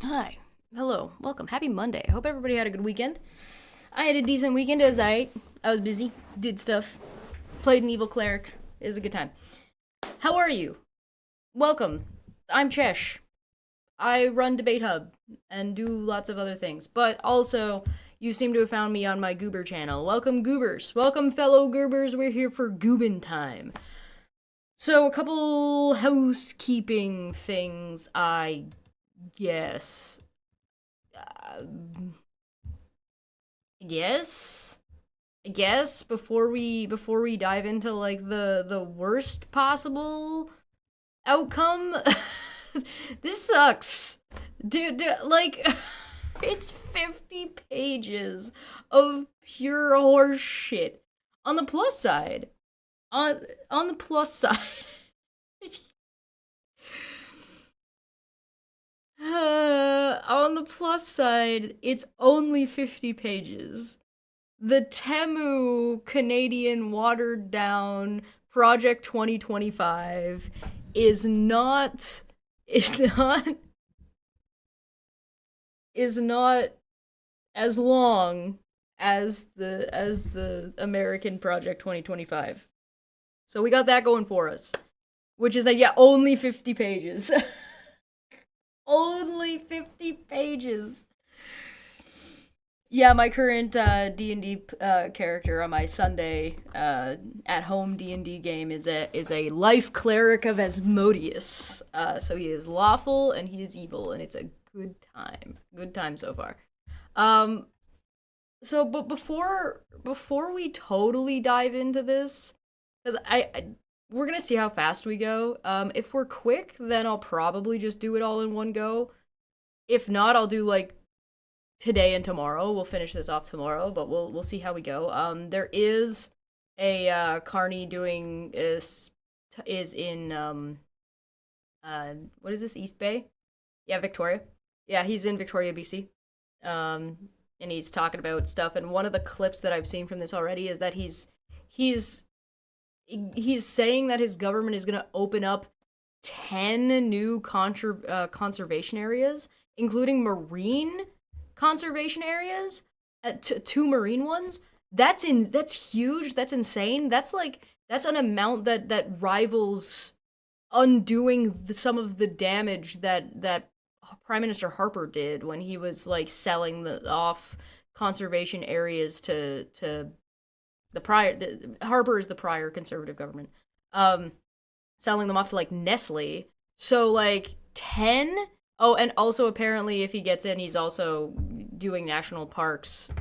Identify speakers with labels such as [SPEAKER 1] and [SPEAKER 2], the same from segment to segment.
[SPEAKER 1] Hi. Hello. Welcome. Happy Monday. I hope everybody had a good weekend. I had a decent weekend. It was alright. I was busy. Did stuff. Played an evil cleric. It was a good time. How are you? Welcome. I'm Chesh. I run Debate Hub and do lots of other things. But also, you seem to have found me on my Goober channel. Welcome, Goobers. Welcome, fellow Goobers. We're here for Goobin time. So, a couple housekeeping things, I guess. Uh, yes. I guess before we dive into like the worst possible outcome, this sucks. Dude, like it's 50 pages of pure horse shit. On the plus side, on the plus side, on the plus side, it's only 50 pages. The Temu Canadian watered down Project 2025 is not is not is not as long as the American Project 2025. So we got that going for us, which is that yeah, only 50 pages. Only 50 pages. Yeah, my current D&D character on my Sunday at home D&D game is a life cleric of Asmodeus. So he is lawful and he is evil, and it's a good time so far. Um, but before we totally dive into this, because we're gonna see how fast we go. If we're quick, then I'll probably just do it all in one go. If not, I'll do like today and tomorrow. We'll finish this off tomorrow, but we'll see how we go. There is a Carney doing is in what is this, East Bay? Yeah, Victoria. Yeah, he's in Victoria, BC. Um, and he's talking about stuff. And one of the clips that I've seen from this already is that he's he's saying that his government is going to open up 10 new conservation areas, including marine conservation areas, two marine ones. That's huge. That's insane. That's an amount that rivals undoing some of the damage that Prime Minister Harper did when he was like selling the off conservation areas to the prior Harper is the prior conservative government. Um Selling them off to like Nestle. So like 10. Oh, and also apparently if he gets in, he's also doing national parks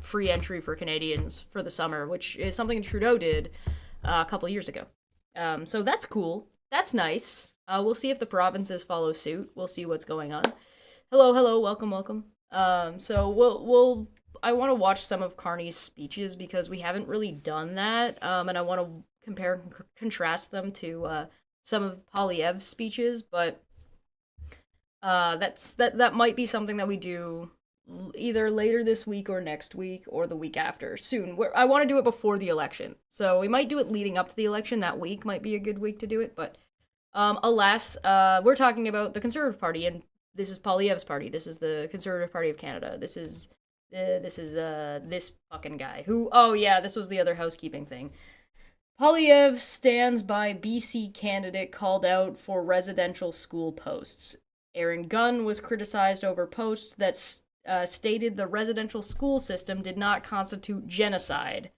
[SPEAKER 1] free entry for Canadians for the summer, which is something Trudeau did a couple years ago. So that's cool. That's nice. We'll see if the provinces follow suit. We'll see what's going on. Hello, welcome. So we'll I want to watch some of Carney's speeches because we haven't really done that, and I want to compare and contrast them to some of Polyev's speeches. But that might be something that we do either later this week or next week or the week after soon. I want to do it before the election, so we might do it leading up to the election. That week might be a good week to do it, but alas, we're talking about the Conservative Party, and this is Polyev's party. This is the Conservative Party of Canada. This fucking guy who, oh yeah, this was the other housekeeping thing. Polyev stands by BC candidate called out for residential school posts. Aaron Gunn was criticized over posts that stated the residential school system did not constitute genocide.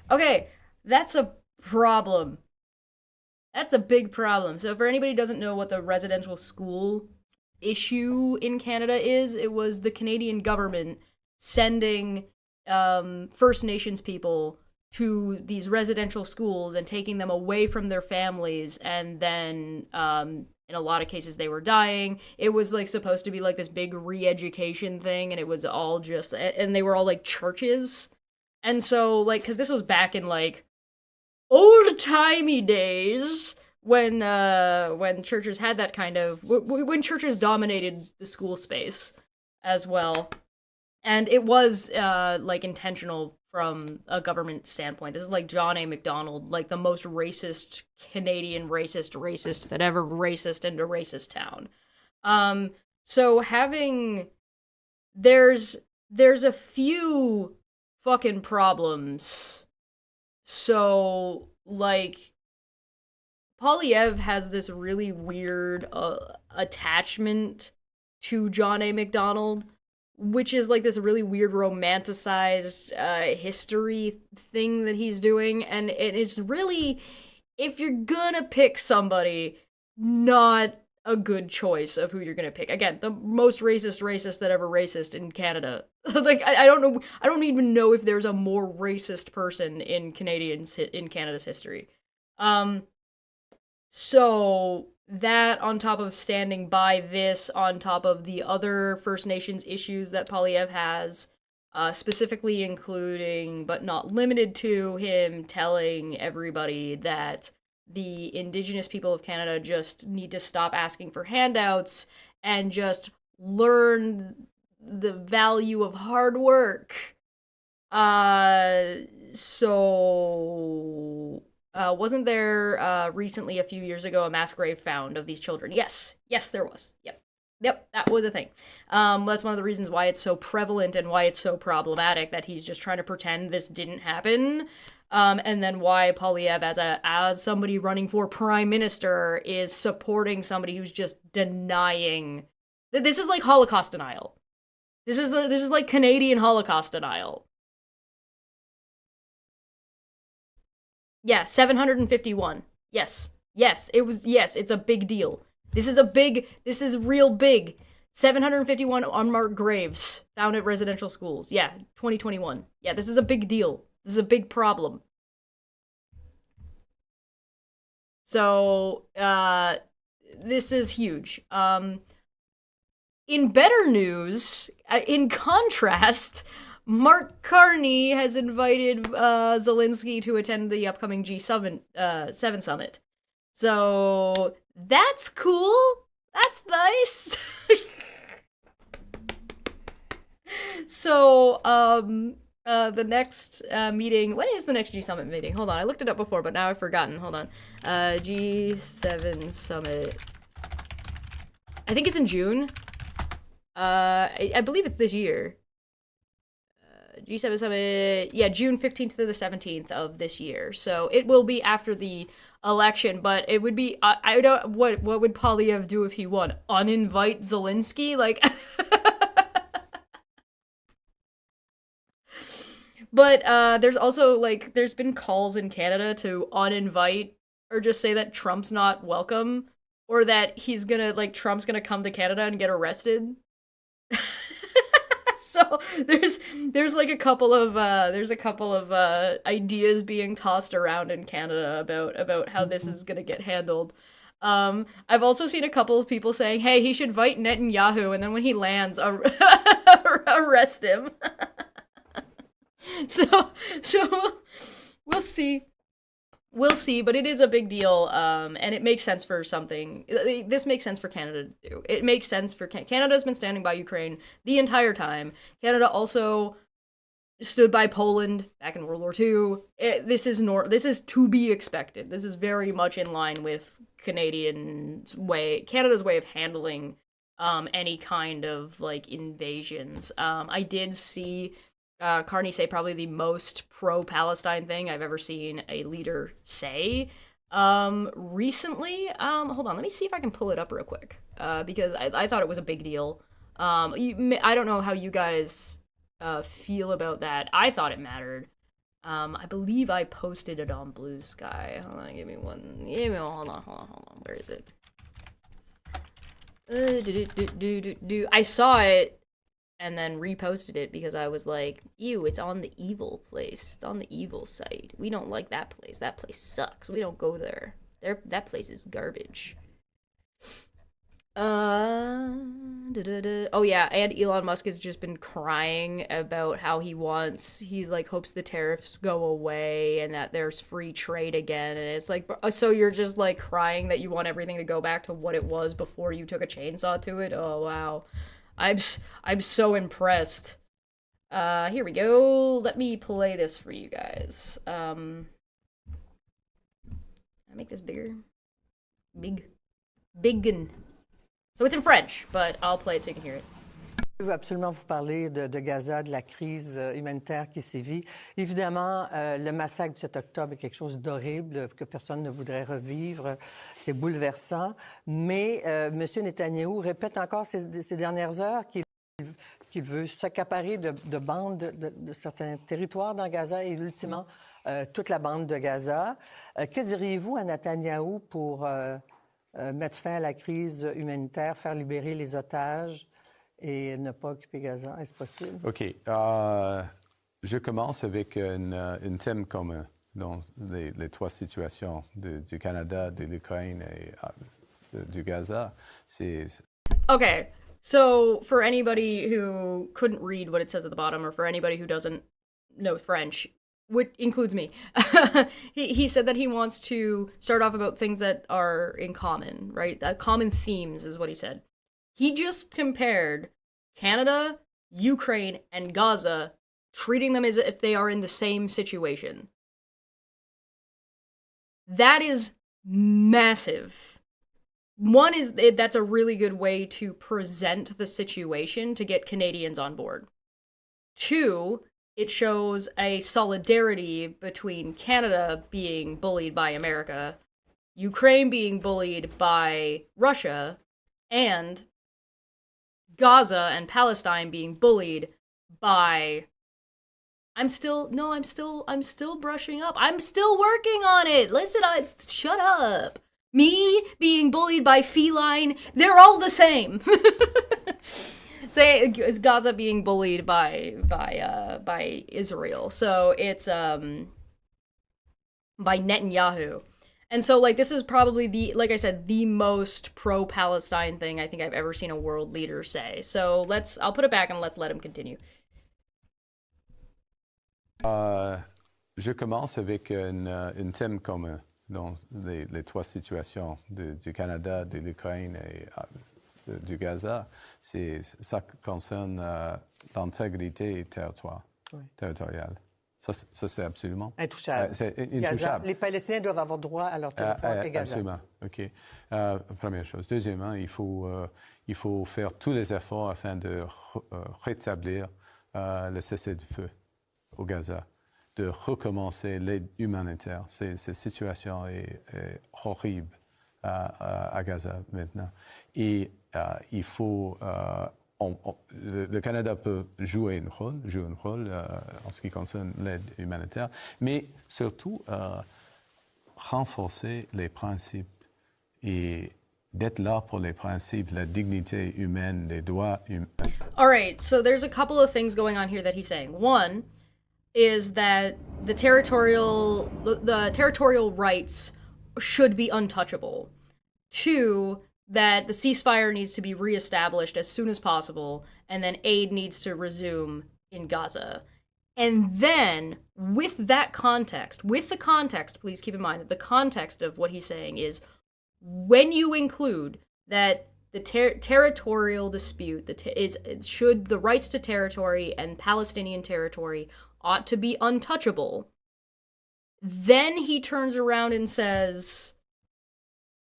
[SPEAKER 1] Okay, that's a problem. That's a big problem. So for anybody who doesn't know what the residential school issue in Canada is, it was the Canadian government sending First Nations people to these residential schools and taking them away from their families, and then in a lot of cases they were dying. It was like supposed to be like this big re-education thing, and it was all just, and they were all like churches. And so like, because this was back in like old-timey days when churches had that kind of, when churches dominated the school space as well. And it was like intentional from a government standpoint. This is like John A. Macdonald, like the most racist Canadian racist that ever racist into racist town. So there's there's a few fucking problems. So like Polyev has this really weird attachment to John A. MacDonald, which is like this really weird romanticized history thing that he's doing, and it's really, if you're gonna pick somebody, not a good choice of who you're gonna pick. Again, the most racist that ever racist in Canada. Like I don't know, I don't even know if there's a more racist person in Canada's history. Um, so that on top of standing by this, on top of the other First Nations issues that Polyev has, specifically including but not limited to him telling everybody that the Indigenous people of Canada just need to stop asking for handouts and just learn the value of hard work. So wasn't there recently, a few years ago, a mass grave found of these children? Yes, there was. Yep, that was a thing. That's one of the reasons why it's so prevalent and why it's so problematic that he's just trying to pretend this didn't happen. And then why Polyev, as somebody running for prime minister, is supporting somebody who's just denying. This is like Holocaust denial. This is like Canadian Holocaust denial. Yeah, 751. Yes. It was, yes, it's a big deal. This is real big. 751 unmarked graves found at residential schools. Yeah, 2021. Yeah, this is a big deal. This is a big problem. So, this is huge. In better news, in contrast, Mark Carney has invited Zelensky to attend the upcoming G7 summit. So that's cool. That's nice. So the next meeting. When is the next G Summit meeting? Hold on, I looked it up before, but now I've forgotten. Hold on. G7 Summit. I think it's in June. I believe it's this year. G7 Summit, yeah, June 15th to the 17th of this year. So it will be after the election, but it would be, I don't, what would Polyev do if he won? Uninvite Zelensky? Like, but there's also, like, there's been calls in Canada to uninvite or just say that Trump's not welcome, or that Trump's gonna come to Canada and get arrested. So there's like a couple of ideas being tossed around in Canada about how this is gonna get handled. I've also seen a couple of people saying, "Hey, he should invite Netanyahu, and then when he lands, arrest him." So we'll see. We'll see, but it is a big deal, and it makes sense for something. This makes sense for Canada to do. It makes sense for Canada's been standing by Ukraine the entire time. Canada also stood by Poland back in World War II. This is to be expected. This is very much in line with Canada's way of handling any kind of like invasions. I did see Carney say probably the most pro-Palestine thing I've ever seen a leader say recently. Hold on, let me see if I can pull it up real quick, because I thought it was a big deal. I don't know how you guys feel about that. I thought it mattered. I believe I posted it on Blue Sky. Hold on, hold on. Where is it? I saw it and then reposted it because I was like, ew, it's on the evil place. It's on the evil site. We don't like that place. That place sucks. We don't go there. That place is garbage. Oh yeah, and Elon Musk has just been crying about how he like hopes the tariffs go away and that there's free trade again. And it's like, so you're just like crying that you want everything to go back to what it was before you took a chainsaw to it? Oh wow. I'm so impressed. Here we go. Let me play this for you guys. I make this bigger. Biggen. So it's in French, but I'll play it so you can hear it.
[SPEAKER 2] Je veux absolument vous parler de Gaza, de la crise humanitaire qui sévit. Évidemment, le massacre du 7 octobre est quelque chose d'horrible que personne ne voudrait revivre. C'est bouleversant. Mais M. Netanyahou répète encore ces dernières heures qu'il veut s'accaparer de bandes de certains territoires dans Gaza et ultimement toute la bande de Gaza. Que diriez-vous à Netanyahou pour mettre fin à la crise humanitaire, faire libérer les otages et ne pas occuper Gaza? Est-ce possible?
[SPEAKER 3] OK. Je commence avec un thème commun dans les trois situations du Canada, de l'Ukraine et du Gaza.
[SPEAKER 1] Okay, so for anybody who couldn't read what it says at the bottom, or for anybody who doesn't know French, which includes me, he said that he wants to start off about things that are in common, right? Common themes is what he said. He just compared Canada, Ukraine, and Gaza, treating them as if they are in the same situation. That is massive. One is that's a really good way to present the situation to get Canadians on board. Two, it shows a solidarity between Canada being bullied by America, Ukraine being bullied by Russia, and Gaza and Palestine being bullied by... I'm still brushing up. I'm still working on it. Listen, shut up. Me being bullied by feline, they're all the same. Say it's Gaza being bullied by Israel. So it's by Netanyahu. And so, like, this is probably like I said, the most pro-Palestine thing I think I've ever seen a world leader say. So I'll put it back and let's let him continue.
[SPEAKER 3] Je commence avec un thème commun dans les trois situations du Canada, de l'Ukraine et du Gaza. Ça concerne l'intégrité territoriale. Ça, c'est absolument
[SPEAKER 2] intouchable.
[SPEAKER 3] C'est intouchable.
[SPEAKER 2] Les Palestiniens doivent avoir droit à leur territoire et Gaza.
[SPEAKER 3] Absolument. OK. Première chose. Deuxièmement, il faut faire tous les efforts afin de rétablir le cessez-le-feu au Gaza, de recommencer l'aide humanitaire. Cette situation est horrible à Gaza maintenant. Et il faut... le Canada peut jouer un rôle en ce qui concerne l'aide humanitaire, mais surtout renforcer les principes et d'être là pour les principes, la dignité humaine, les droits humains.
[SPEAKER 1] All right, so there's a couple of things going on here that he's saying. One is that the territorial rights should be untouchable. Two, that the ceasefire needs to be reestablished as soon as possible, and then aid needs to resume in Gaza. And then, with the context, please keep in mind that the context of what he's saying is when you include that the territorial dispute, should the rights to territory and Palestinian territory ought to be untouchable, then he turns around and says,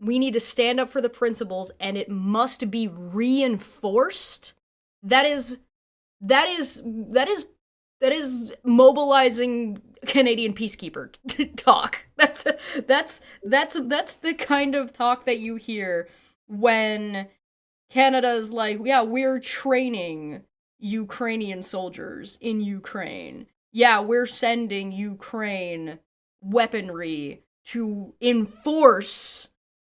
[SPEAKER 1] we need to stand up for the principles and it must be reinforced. That is mobilizing Canadian peacekeeper talk. That's the kind of talk that you hear when Canada's like, yeah, we're training Ukrainian soldiers in Ukraine. Yeah, we're sending Ukraine weaponry to enforce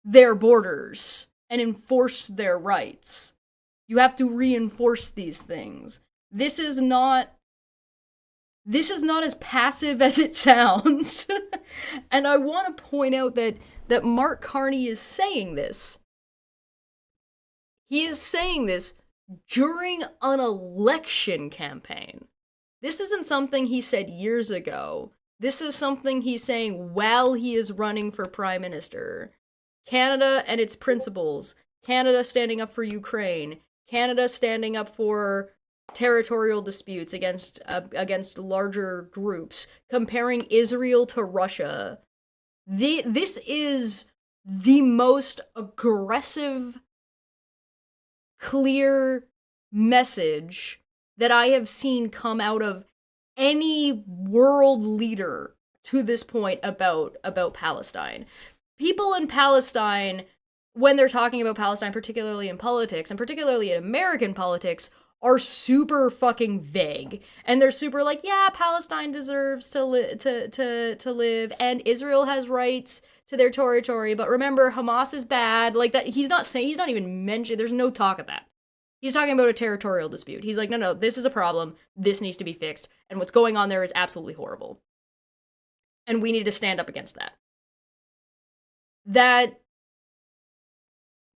[SPEAKER 1] their borders and enforce their rights. You have to reinforce these things. This is not as passive as it sounds. And I want to point out that Mark Carney is saying this. He is saying this during an election campaign. This isn't something he said years ago. This is something he's saying while he is running for prime minister. Canada and its principles. Canada standing up for Ukraine. Canada standing up for territorial disputes against larger groups. Comparing Israel to Russia. This is the most aggressive clear message that I have seen come out of any world leader to this point about Palestine. People in Palestine, when they're talking about Palestine, particularly in politics, and particularly in American politics, are super fucking vague. And they're super like, yeah, Palestine deserves to live, and Israel has rights to their territory, but remember, Hamas is bad. Like that, he's not even mentioned, there's no talk of that. He's talking about a territorial dispute. He's like, no, this is a problem. This needs to be fixed. And what's going on there is absolutely horrible. And we need to stand up against that. That,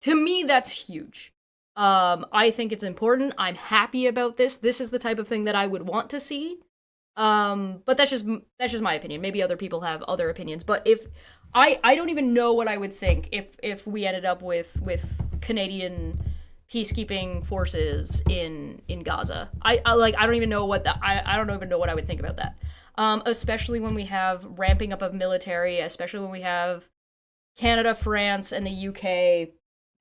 [SPEAKER 1] to me, that's huge. I think it's important. I'm happy about this. This is the type of thing that I would want to see. But that's just my opinion. Maybe other people have other opinions. But if I don't even know what I would think if we ended up with Canadian peacekeeping forces in Gaza. I don't even know what that I don't even know what I would think about that. Especially when we have ramping up of military, especially when we have Canada, France, and the UK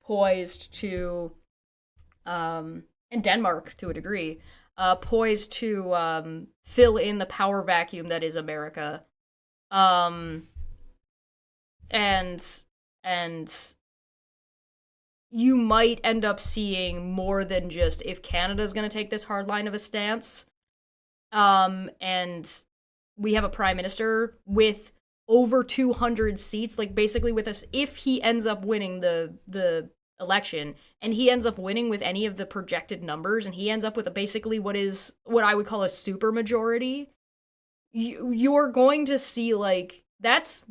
[SPEAKER 1] poised to and Denmark to a degree, poised to fill in the power vacuum that is America. And you might end up seeing more than just if Canada's going to take this hard line of a stance, and we have a prime minister with over 200 seats, like basically with us, if he ends up winning the election, and he ends up winning with any of the projected numbers, and he ends up with basically what I would call a super majority, you're going to see like that.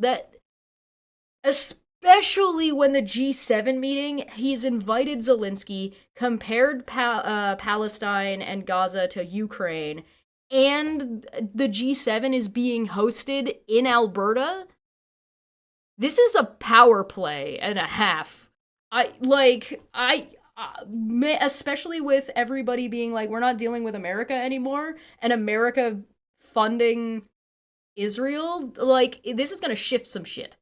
[SPEAKER 1] Especially when the G7 meeting, he's invited Zelensky, compared Palestine and Gaza to Ukraine, and the G7 is being hosted in Alberta. This is a power play and a half. Especially with everybody being like, we're not dealing with America anymore, and America funding Israel, like, this is gonna shift some shit.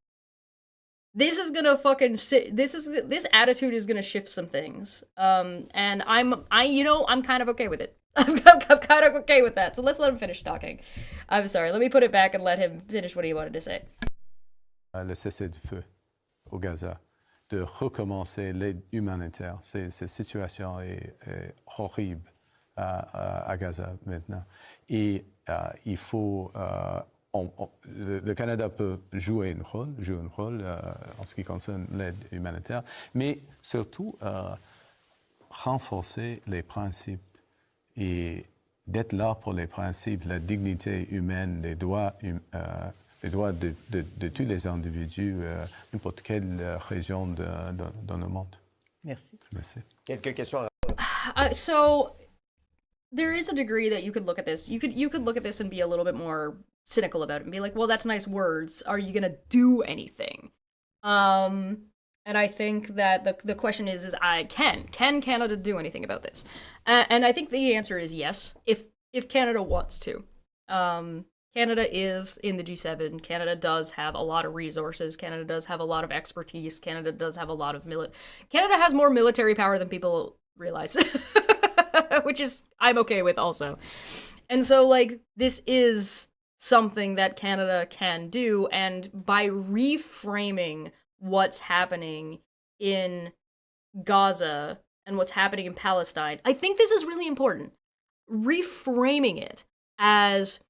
[SPEAKER 1] This is gonna fucking this attitude is gonna shift some things. And I'm kind of okay with it. I'm kind of okay with that. So let's let him finish talking. I'm sorry. Let me put it back and let him finish what he wanted to say.
[SPEAKER 3] Le cessez-le-feu au Gaza, de recommencer l'aide humanitaire. Cette situation est horrible à Gaza maintenant. Et il faut le Canada peut jouer un rôle en ce qui concerne l'aide humanitaire, mais surtout renforcer les principes et d'être là pour les principes, la dignité humaine, les droits de tous les individus, n'importe quelle région dans le monde.
[SPEAKER 2] Merci.
[SPEAKER 3] Merci.
[SPEAKER 4] Quelques questions.
[SPEAKER 1] So there is a degree that you could look at this. You could look at this and be a little bit more cynical about it and be like, well, that's nice words. Are you gonna do anything? And I think that the question is can Canada do anything about this? And I think the answer is yes, if Canada wants to. Canada is in the G7. Canada does have a lot of resources. Canada does have a lot of expertise. Canada does have a lot of Canada has more military power than people realize, which is I'm okay with also. And so, like, this is something that Canada can do, and by reframing what's happening in Gaza and what's happening in Palestine, I think this is really important. Reframing it as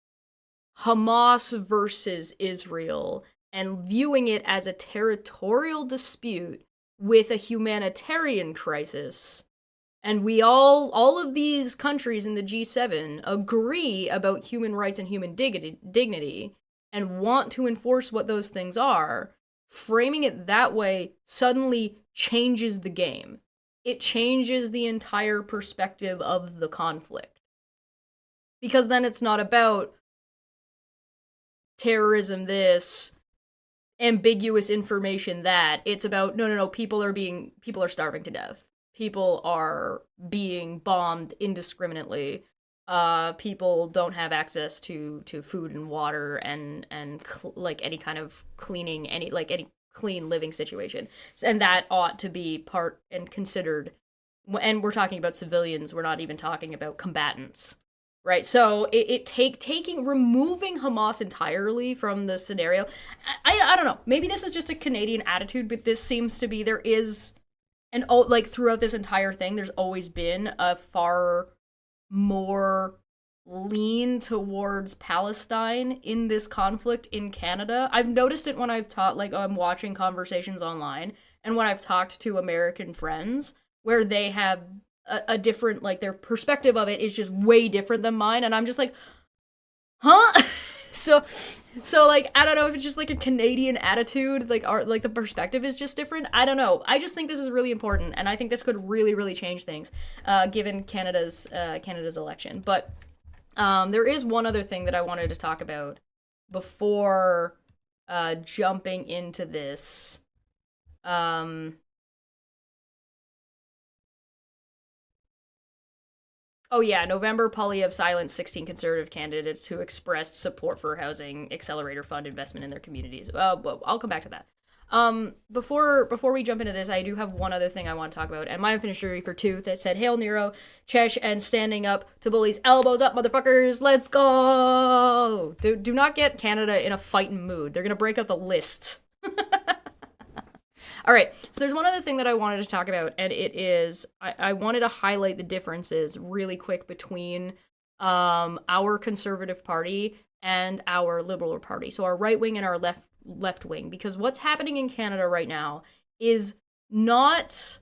[SPEAKER 1] Hamas versus Israel and viewing it as a territorial dispute with a humanitarian crisis. And we all of these countries in the G7 agree about human rights and human dignity and want to enforce what those things are. Framing it that way suddenly changes the game. It changes the entire perspective of the conflict. Because then it's not about terrorism this, ambiguous information that. It's about, no, people are starving to death. People are being bombed indiscriminately. People don't have access to food and water and like any kind of cleaning, any clean living situation. And that ought to be part and considered and we're talking about civilians, we're not even talking about combatants, right? So removing Hamas entirely from the scenario. I don't know, maybe this is just a Canadian attitude, but this seems to be, there is, and like throughout this entire thing, there's always been a far more lean towards Palestine in this conflict in Canada. I've noticed it when I've taught, like, I'm watching conversations online, and when I've talked to American friends where they have a different, like, their perspective of it is just way different than mine, and I'm just like, huh? so like, I don't know if it's just like a Canadian attitude, like the perspective is just different. I don't know. I just think this is really important, and I think this could really, really change things, given Canada's election. But there is one other thing that I wanted to talk about before jumping into this. Oh yeah, November, Polyev silenced 16 conservative candidates who expressed support for housing accelerator fund investment in their communities. Well, I'll come back to that. Before we jump into this, I do have one other thing I want to talk about, and my unfinished jury for two that said, "Hail Nero, Chesh, and standing up to bullies, elbows up, motherfuckers, let's go!" Do not get Canada in a fighting mood. They're gonna break out the list. All right, so there's one other thing that I wanted to talk about, and it is, I wanted to highlight the differences really quick between our Conservative Party and our Liberal Party. So our right wing and our left wing, because what's happening in Canada right now is not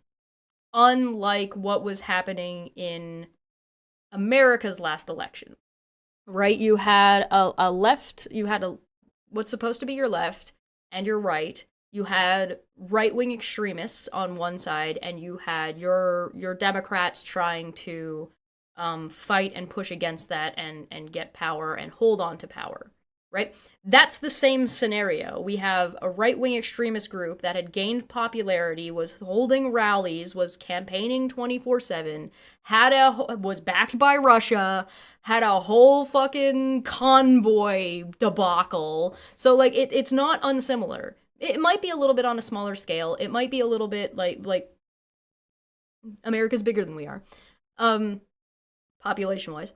[SPEAKER 1] unlike what was happening in America's last election, right? You had a left, you had what's supposed to be your left and your right. You had right-wing extremists on one side, and you had your Democrats trying to fight and push against that and get power and hold on to power, right? That's the same scenario. We have a right-wing extremist group that had gained popularity, was holding rallies, was campaigning 24/7, was backed by Russia, had a whole fucking convoy debacle. So, like, it's not unsimilar. It might be a little bit on a smaller scale. It might be a little bit like America's bigger than we are, population-wise.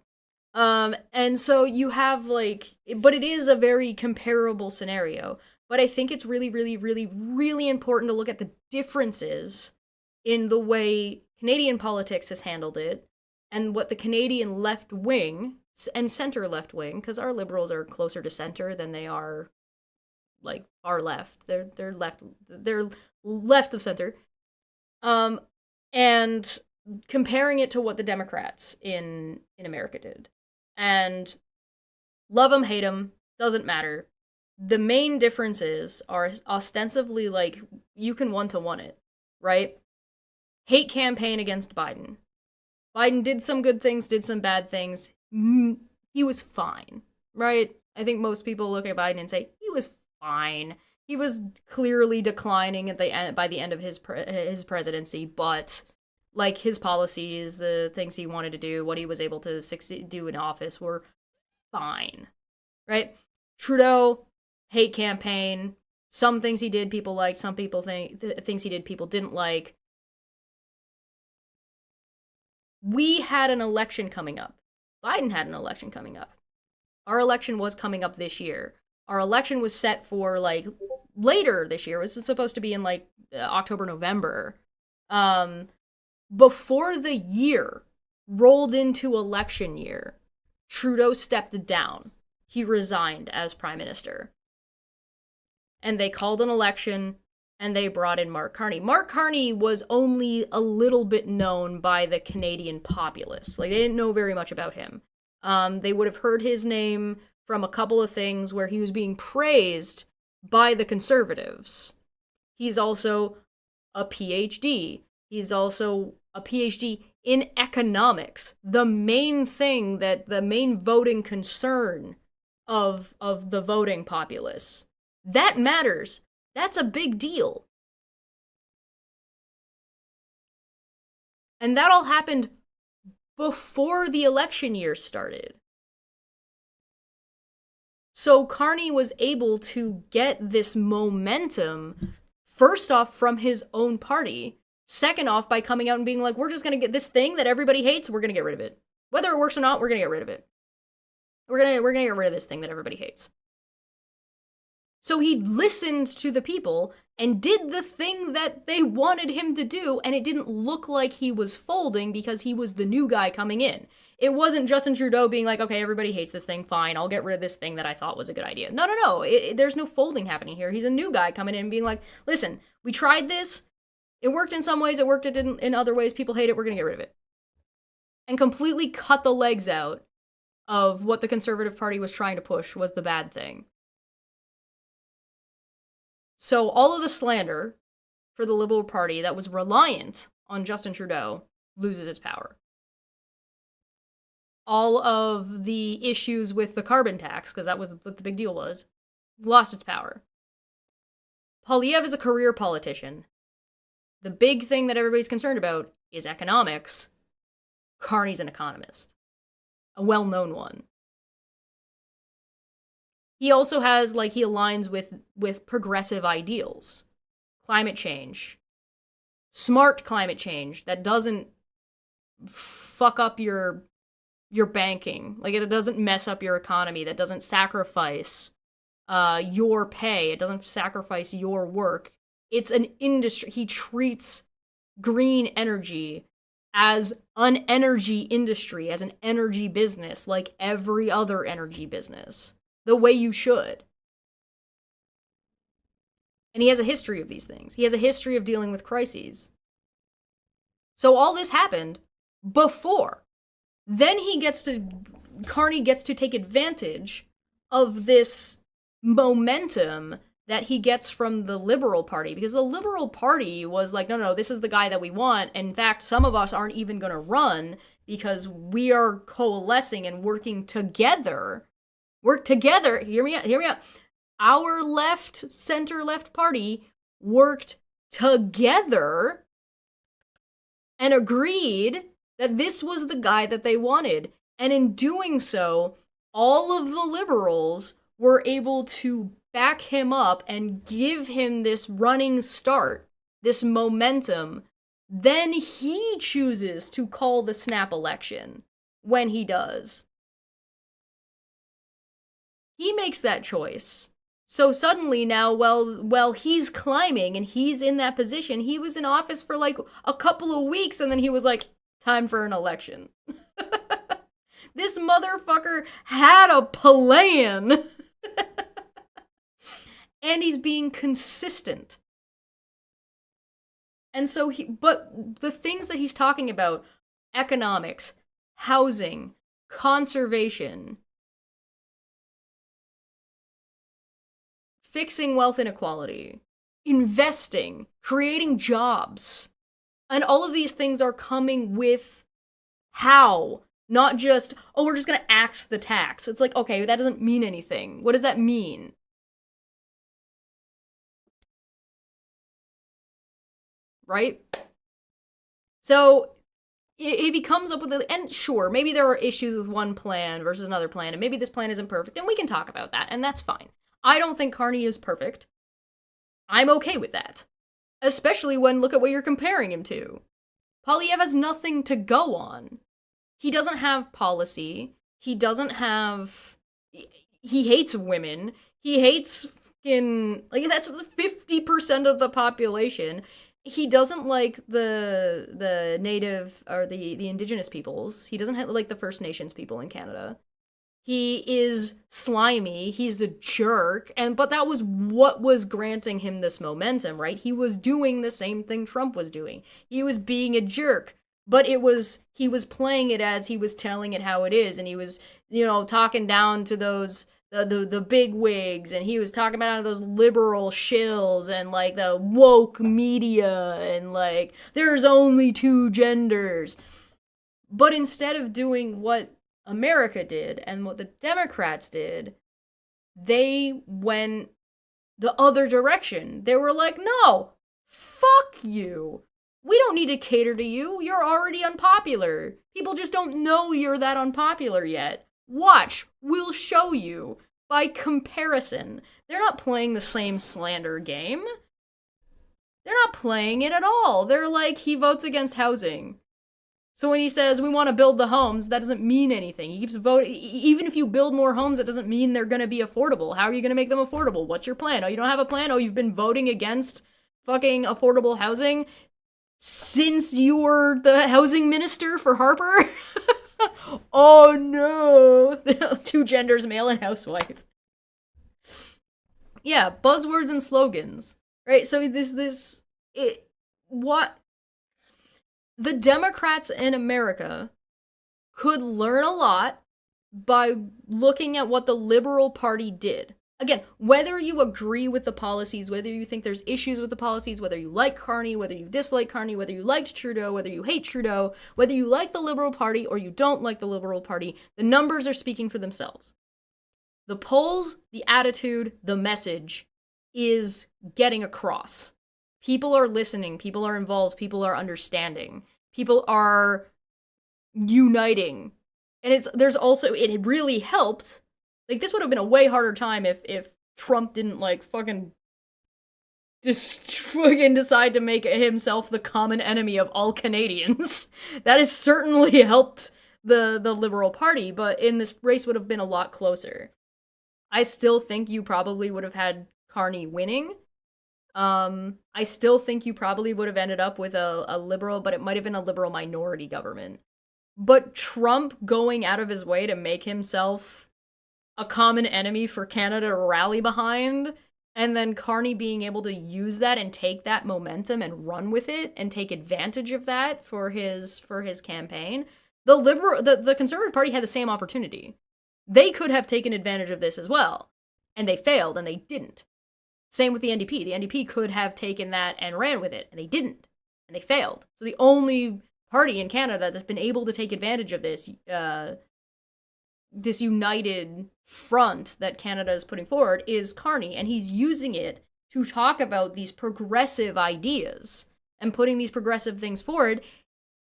[SPEAKER 1] And so you have, like, but it is a very comparable scenario. But I think it's really, really, really, really important to look at the differences in the way Canadian politics has handled it and what the Canadian left wing and center left wing, because our Liberals are closer to center than they are, like, far left. They're left of center. And comparing it to what the Democrats in America did. And love them, hate them, doesn't matter. The main differences are ostensibly, like, you can one-to-one it, right? Hate campaign against Biden. Biden did some good things, did some bad things. He was fine, right? I think most people look at Biden and say, he was fine. He was clearly declining at the end, by the end of his presidency, but, like, his policies, the things he wanted to do, what he was able to do in office were fine, right? Trudeau, hate campaign. Some things he did people liked, some people things he did people didn't like. We had an election coming up. Biden had an election coming up. Our election was coming up this year. Our election was set for, like, later this year. It was supposed to be in, like, October, November. Before the year rolled into election year, Trudeau stepped down. He resigned as prime minister. And they called an election, and they brought in Mark Carney. Mark Carney was only a little bit known by the Canadian populace. Like, they didn't know very much about him. They would have heard his name from a couple of things where he was being praised by the Conservatives. He's also a PhD. He's also a PhD in economics. The main thing that the main voting concern of the voting populace. That matters. That's a big deal. And that all happened before the election year started. So Carney was able to get this momentum, first off, from his own party, Second off, by coming out and being like, we're just going to get this thing that everybody hates, we're going to get rid of it. Whether it works or not, we're going to get rid of it. We're going to get rid of this thing that everybody hates. So he listened to the people and did the thing that they wanted him to do, and it didn't look like he was folding because he was the new guy coming in. It wasn't Justin Trudeau being like, okay, everybody hates this thing, fine, I'll get rid of this thing that I thought was a good idea. No. There's no folding happening here. He's a new guy coming in and being like, listen, we tried this, it worked in some ways, it worked in other ways, people hate it, we're gonna get rid of it. And completely cut the legs out of what the Conservative Party was trying to push was the bad thing. So all of the slander for the Liberal Party that was reliant on Justin Trudeau loses its power. All of the issues with the carbon tax, because that was what the big deal was, lost its power. Poilievre is a career politician. The big thing that everybody's concerned about is economics. Carney's an economist. A well-known one. He also has, he aligns with progressive ideals. Climate change. Smart climate change that doesn't fuck up your banking. It doesn't mess up your economy. That doesn't sacrifice your pay. It doesn't sacrifice your work. It's an industry. He treats green energy as an energy industry, as an energy business, like every other energy business. The way you should. And he has a history of these things. He has a history of dealing with crises. So all this happened before. Then Carney gets to take advantage of this momentum that he gets from the Liberal Party, because the Liberal Party was like, no, this is the guy that we want. In fact, some of us aren't even going to run because we are coalescing and working together. Work together. Hear me out. Our center-left party worked together and agreed that this was the guy that they wanted. And in doing so, all of the liberals were able to back him up and give him this running start, this momentum. Then he chooses to call the snap election when he does. He makes that choice. So suddenly now, well, he's climbing and he's in that position. He was in office for a couple of weeks and then he was like, time for an election. This motherfucker had a plan. And he's being consistent. And so but the things that he's talking about, economics, housing, conservation, fixing wealth inequality, investing, creating jobs. And all of these things are coming with how. Not just, we're just going to axe the tax. It's like, okay, that doesn't mean anything. What does that mean? Right? So if he comes up with it, and sure, maybe there are issues with one plan versus another plan, and maybe this plan isn't perfect, and we can talk about that, and that's fine. I don't think Carney is perfect. I'm okay with that. Especially when look at what you're comparing him to. Poilievre has nothing to go on. He doesn't have policy. He doesn't have... He hates women. He hates fucking... that's 50% of the population. He doesn't like the native, or the indigenous peoples. He doesn't like the First Nations people in Canada. He is slimy, he's a jerk, but that was what was granting him this momentum, right? He was doing the same thing Trump was doing. He was being a jerk, but he was playing it as he was telling it how it is, and he was, talking down to those, the big wigs, and he was talking about those liberal shills, and, the woke media, and, there's only two genders. But instead of doing what America did and what the Democrats did, they went the other direction. They were like, no, fuck you. We don't need to cater to you. You're already unpopular. People just don't know you're that unpopular yet. Watch, we'll show you. By comparison, they're not playing the same slander game. They're not playing it at all. They're like, he votes against housing. So when he says we want to build the homes, that doesn't mean anything. He keeps voting. Even if you build more homes, that doesn't mean they're going to be affordable. How are you going to make them affordable? What's your plan? Oh, you don't have a plan? Oh, you've been voting against fucking affordable housing since you were the housing minister for Harper? Oh no. 2 genders, male and housewife. Yeah, buzzwords and slogans. Right? So what the Democrats in America could learn a lot by looking at what the Liberal Party did. Again, whether you agree with the policies, whether you think there's issues with the policies, whether you like Carney, whether you dislike Carney, whether you liked Trudeau, whether you hate Trudeau, whether you like the Liberal Party or you don't like the Liberal Party, the numbers are speaking for themselves. The polls, the attitude, the message is getting across. People are listening, people are involved, people are understanding, people are uniting. And there's also, it really helped. Like, this would have been a way harder time if Trump didn't, like, fucking decide to make himself the common enemy of all Canadians. That has certainly helped the Liberal Party, but in this race would have been a lot closer. I still think you probably would have had Carney winning. I still think you probably would have ended up with a liberal, but it might have been a liberal minority government. But Trump going out of his way to make himself a common enemy for Canada to rally behind, and then Carney being able to use that and take that momentum and run with it and take advantage of that for his campaign. The Conservative Party had the same opportunity. They could have taken advantage of this as well, and they failed, and they didn't. Same with the NDP. The NDP could have taken that and ran with it, and they didn't, and they failed. So the only party in Canada that's been able to take advantage of this, this united front that Canada is putting forward is Carney, and he's using it to talk about these progressive ideas and putting these progressive things forward,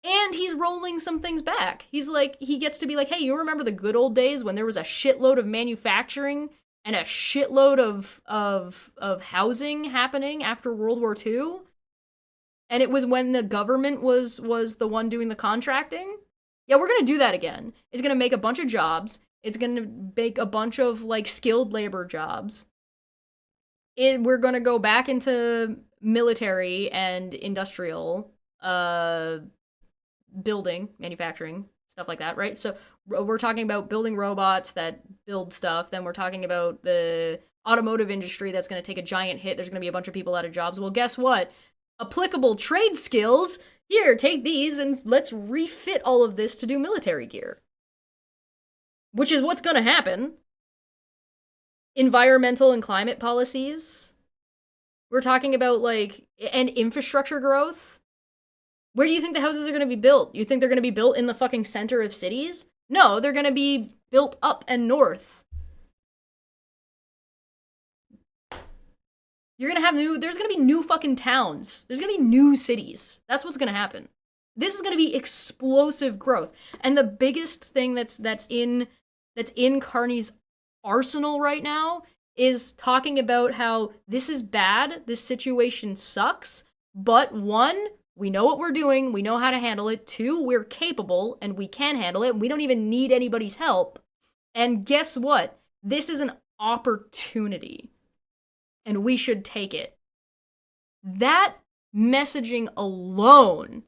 [SPEAKER 1] and he's rolling some things back. He's like, he gets to be like, hey, you remember the good old days when there was a shitload of manufacturing and a shitload of housing happening after World War II? And it was when the government was the one doing the contracting? Yeah, we're going to do that again. It's going to make a bunch of jobs. It's going to make a bunch of, like, skilled labor jobs. We're going to go back into military and industrial building, manufacturing, stuff like that, right? So we're talking about building robots that build stuff. Then we're talking about the automotive industry that's going to take a giant hit. There's going to be a bunch of people out of jobs. Well, guess what? Applicable trade skills. Here, take these and let's refit all of this to do military gear. Which is what's going to happen. Environmental and climate policies. We're talking about, like, and infrastructure growth. Where do you think the houses are going to be built? You think they're going to be built in the fucking center of cities? No, they're going to be built up and north. You're going to have there's going to be new fucking towns. There's going to be new cities. That's what's going to happen. This is going to be explosive growth. And the biggest thing that's in Carney's arsenal right now is talking about how this is bad, this situation sucks, but 1, we know what we're doing, we know how to handle it. 2, we're capable and we can handle it. We don't even need anybody's help. And guess what? This is an opportunity. And we should take it. That messaging alone,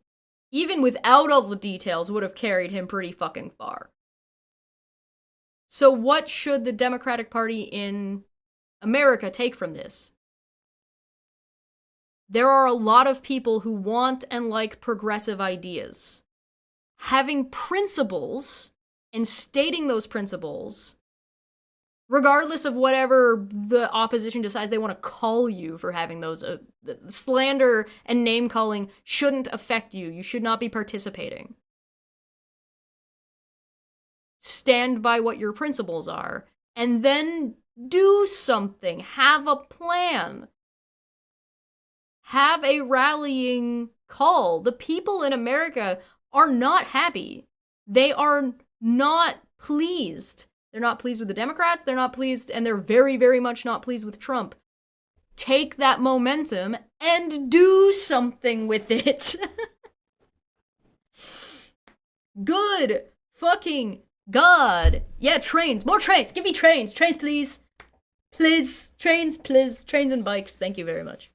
[SPEAKER 1] even without all the details, would have carried him pretty fucking far. So what should the Democratic Party in America take from this? There are a lot of people who want and like progressive ideas. Having principles and stating those principles, regardless of whatever the opposition decides they want to call you for having those, slander and name-calling shouldn't affect you. You should not be participating. Stand by what your principles are, and then do something. Have a plan. Have a rallying call. The people in America are not happy. They are not pleased. They're not pleased with the Democrats. They're not pleased, and they're very, very much not pleased with Trump. Take that momentum and do something with it. Good fucking God. Yeah, trains. More trains. Give me trains. Trains, please. Please. Trains, please. Trains and bikes. Thank you very much.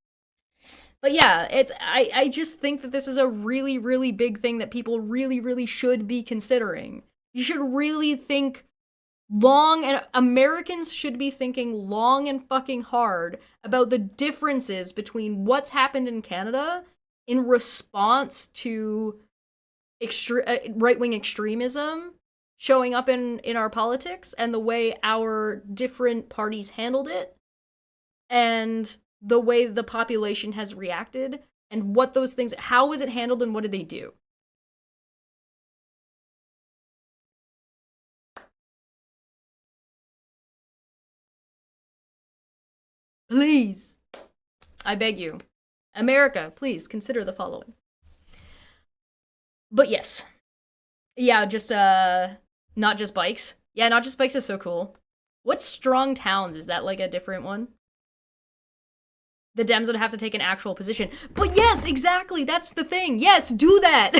[SPEAKER 1] But yeah, I just think that this is a really, really big thing that people really, really should be considering. You should really think long, and Americans should be thinking long and fucking hard about the differences between what's happened in Canada in response to right-wing extremism showing up in our politics, and the way our different parties handled it, and the way the population has reacted, and what those things, how was it handled, and what did they do? Please, I beg you, America, please consider the following. But yes, yeah, just not just bikes. Yeah, not just bikes is so cool. What's strong towns? Is that like a different one? The Dems would have to take an actual position. But yes, exactly, that's the thing. Yes, do that.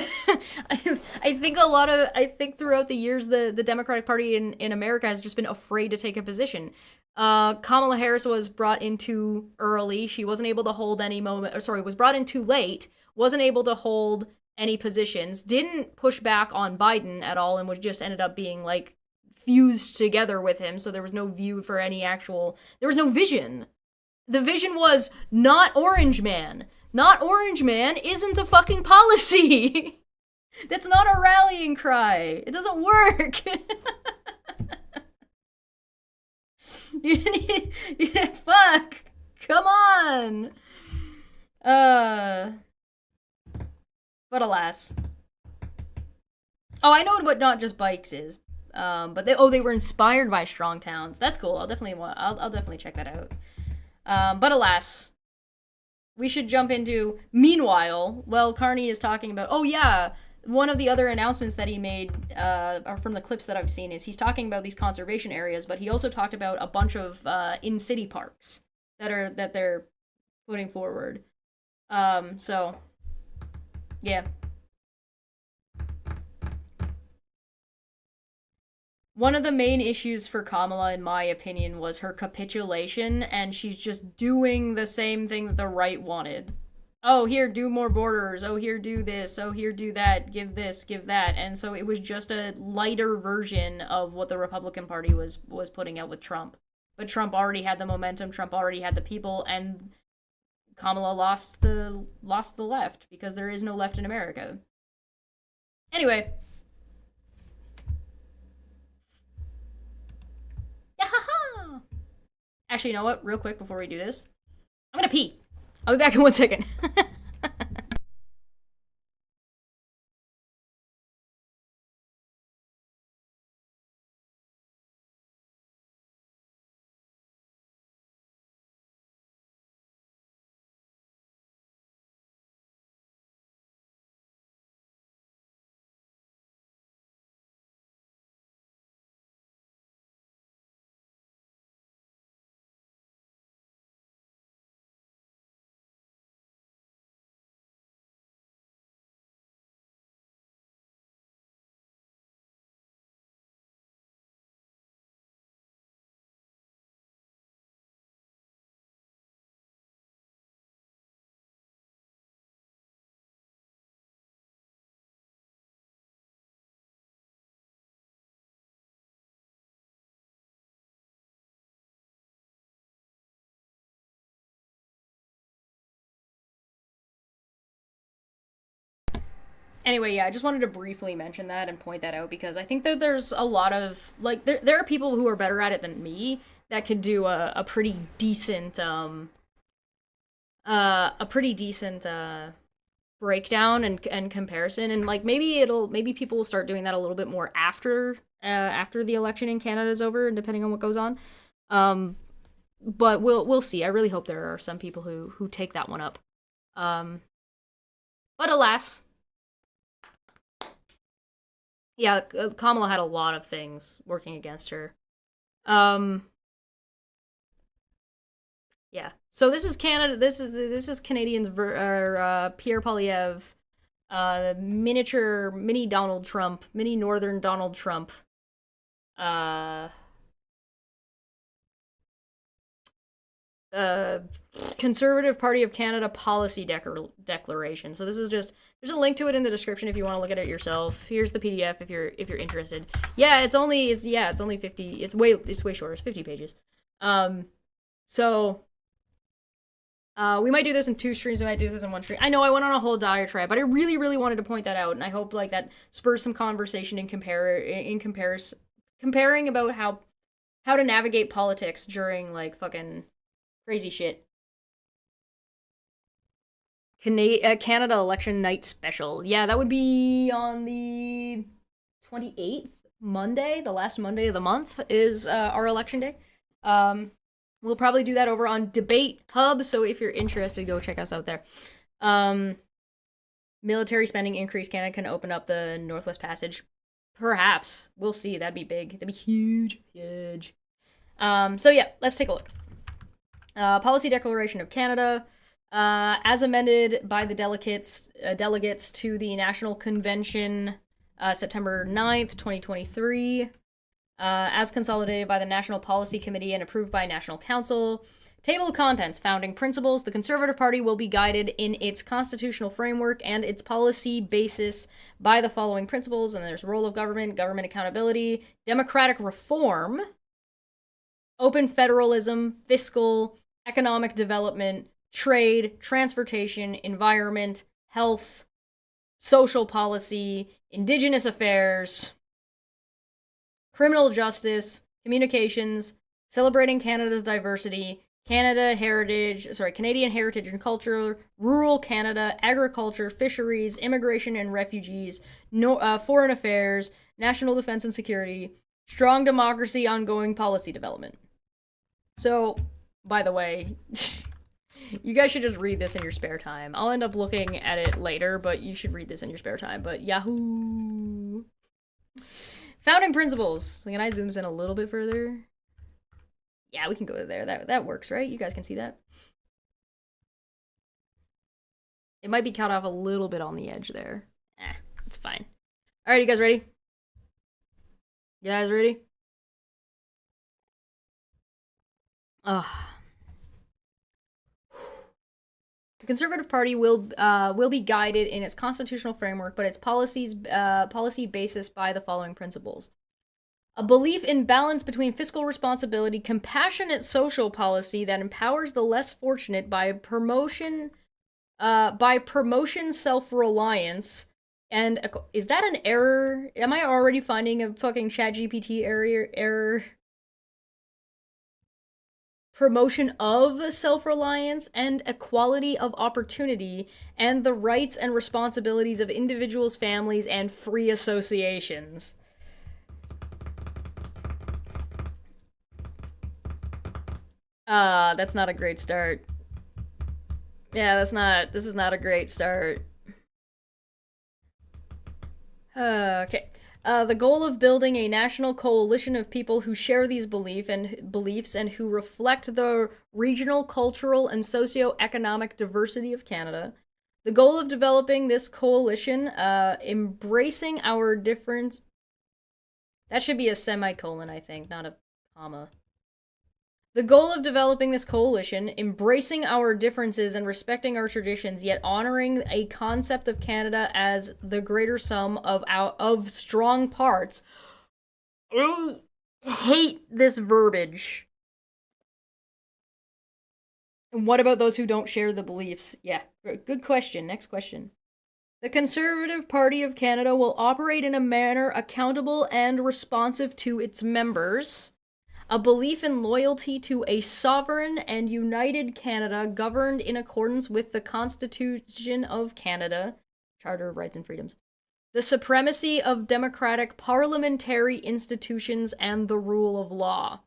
[SPEAKER 1] I think throughout the years, the Democratic Party in America has just been afraid to take a position. Kamala Harris was brought in too early. She wasn't able to hold any was brought in too late. Wasn't able to hold any positions. Didn't push back on Biden at all, and was just ended up being like fused together with him. So there was no view for any actual. There was no vision. The vision was not Orange Man. Not Orange Man isn't a fucking policy. That's not a rallying cry. It doesn't work. Fuck. Come on. But alas. Oh, I know what not just bikes is. But they were inspired by strong towns. That's cool. I'll definitely check that out. But alas, we should jump into. Meanwhile, well, Carney is talking about. Oh yeah, one of the other announcements that he made, from the clips that I've seen, is he's talking about these conservation areas, but he also talked about a bunch of in-city parks that they're putting forward. So yeah. One of the main issues for Kamala, in my opinion, was her capitulation, and she's just doing the same thing that the right wanted. Oh, here, do more borders. Oh, here, do this. Oh, here, do that. Give this, give that. And so it was just a lighter version of what the Republican Party was putting out with Trump. But Trump already had the momentum. Trump already had the people, and Kamala lost the left, because there is no left in America. Anyway. Actually, you know what? Real quick before we do this, I'm gonna pee. I'll be back in 1 second. Anyway, yeah, I just wanted to briefly mention that and point that out, because I think that there's a lot of, like, there are people who are better at it than me that could do a pretty decent, breakdown and comparison, and like maybe people will start doing that a little bit more after the election in Canada is over, and depending on what goes on. But we'll see. I really hope there are some people who take that one up. But alas. Yeah, Kamala had a lot of things working against her. Yeah, So this is Canada. This is Canadians Pierre Poilievre, mini Donald Trump, mini Northern Donald Trump. Uh, Conservative Party of Canada policy declaration. So this is just, there's a link to it in the description if you want to look at it yourself. Here's the PDF if you're interested. Yeah, it's only 50. It's way shorter. It's 50 pages. So we might do this in 2 streams. We might do this in 1 stream. I know I went on a whole diatribe, but I really, really wanted to point that out, and I hope like that spurs some conversation in comparing about how to navigate politics during like fucking crazy shit. Canada election night special. Yeah, that would be on the 28th, Monday. The last Monday of the month is our election day. We'll probably do that over on Debate Hub, so if you're interested, go check us out there. Military spending increase. Canada can open up the Northwest Passage. Perhaps. We'll see. That'd be big. That'd be huge. Huge. So yeah, let's take a look. Policy Declaration of Canada. As amended by the delegates to the National Convention September 9th, 2023. As consolidated by the National Policy Committee and approved by National Council. Table of contents, founding principles. The Conservative Party will be guided in its constitutional framework and its policy basis by the following principles. And there's role of government, government accountability, democratic reform, open federalism, fiscal, economic development, trade, transportation, environment, health, social policy, indigenous affairs, criminal justice, communications, celebrating Canada's diversity, Canadian heritage and culture, rural Canada, agriculture, fisheries, immigration and refugees, foreign affairs, national defense and security, strong democracy, ongoing policy development. So, by the way, you guys should just read this in your spare time. I'll end up looking at it later, but you should read this in your spare time. But Yahoo! Founding principles. Can I zoom in a little bit further? Yeah, we can go there. That works, right? You guys can see that. It might be cut off a little bit on the edge there. It's fine. All right, you guys ready? You guys ready? The Conservative Party will be guided in its constitutional framework, but its policy basis by the following principles: a belief in balance between fiscal responsibility, compassionate social policy that empowers the less fortunate by promotion self-reliance, and is that an error? Am I already finding a fucking ChatGPT error? Promotion of self-reliance and equality of opportunity, and the rights and responsibilities of individuals, families, and free associations. That's not a great start. Yeah, this is not a great start. Okay. The goal of building a national coalition of people who share these beliefs and who reflect the regional, cultural, and socio-economic diversity of Canada. The goal of developing this coalition, embracing our difference. That should be a semicolon, I think, not a comma. The goal of developing this coalition, embracing our differences and respecting our traditions, yet honoring a concept of Canada as the greater sum of strong parts. I hate this verbiage. And what about those who don't share the beliefs? Yeah, good question. Next question. The Conservative Party of Canada will operate in a manner accountable and responsive to its members. A belief in loyalty to a sovereign and united Canada governed in accordance with the Constitution of Canada, Charter of Rights and Freedoms, the supremacy of democratic parliamentary institutions, and the rule of law.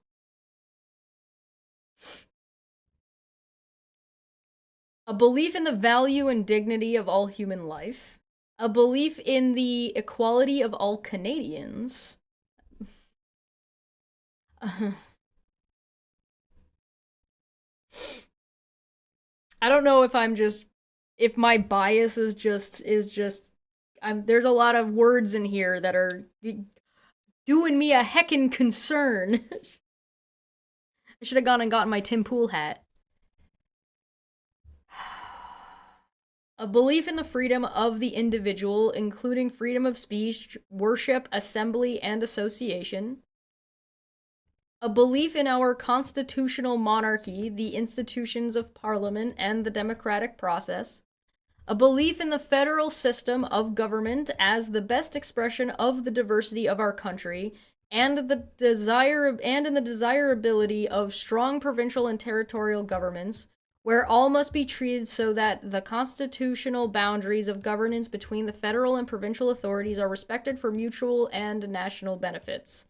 [SPEAKER 1] A belief in the value and dignity of all human life. A belief in the equality of all Canadians. I don't know if my bias is just there's a lot of words in here that are doing me a heckin' concern. I should have gone and gotten my Tim Pool hat. A belief in the freedom of the individual, including freedom of speech, worship, assembly, and association. A belief in our constitutional monarchy, the institutions of parliament, and the democratic process. A belief in the federal system of government as the best expression of the diversity of our country, and in the desirability of strong provincial and territorial governments, where all must be treated so that the constitutional boundaries of governance between the federal and provincial authorities are respected for mutual and national benefits.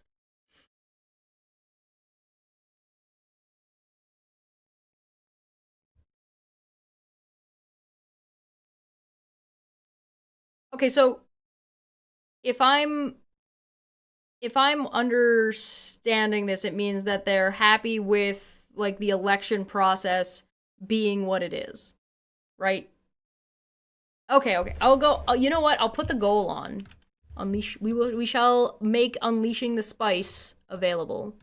[SPEAKER 1] Okay, so if I'm understanding this, it means that they're happy with like the election process being what it is, right? Okay. I'll go. You know what? I'll put the goal on. Unleash. We shall make unleashing the spice available.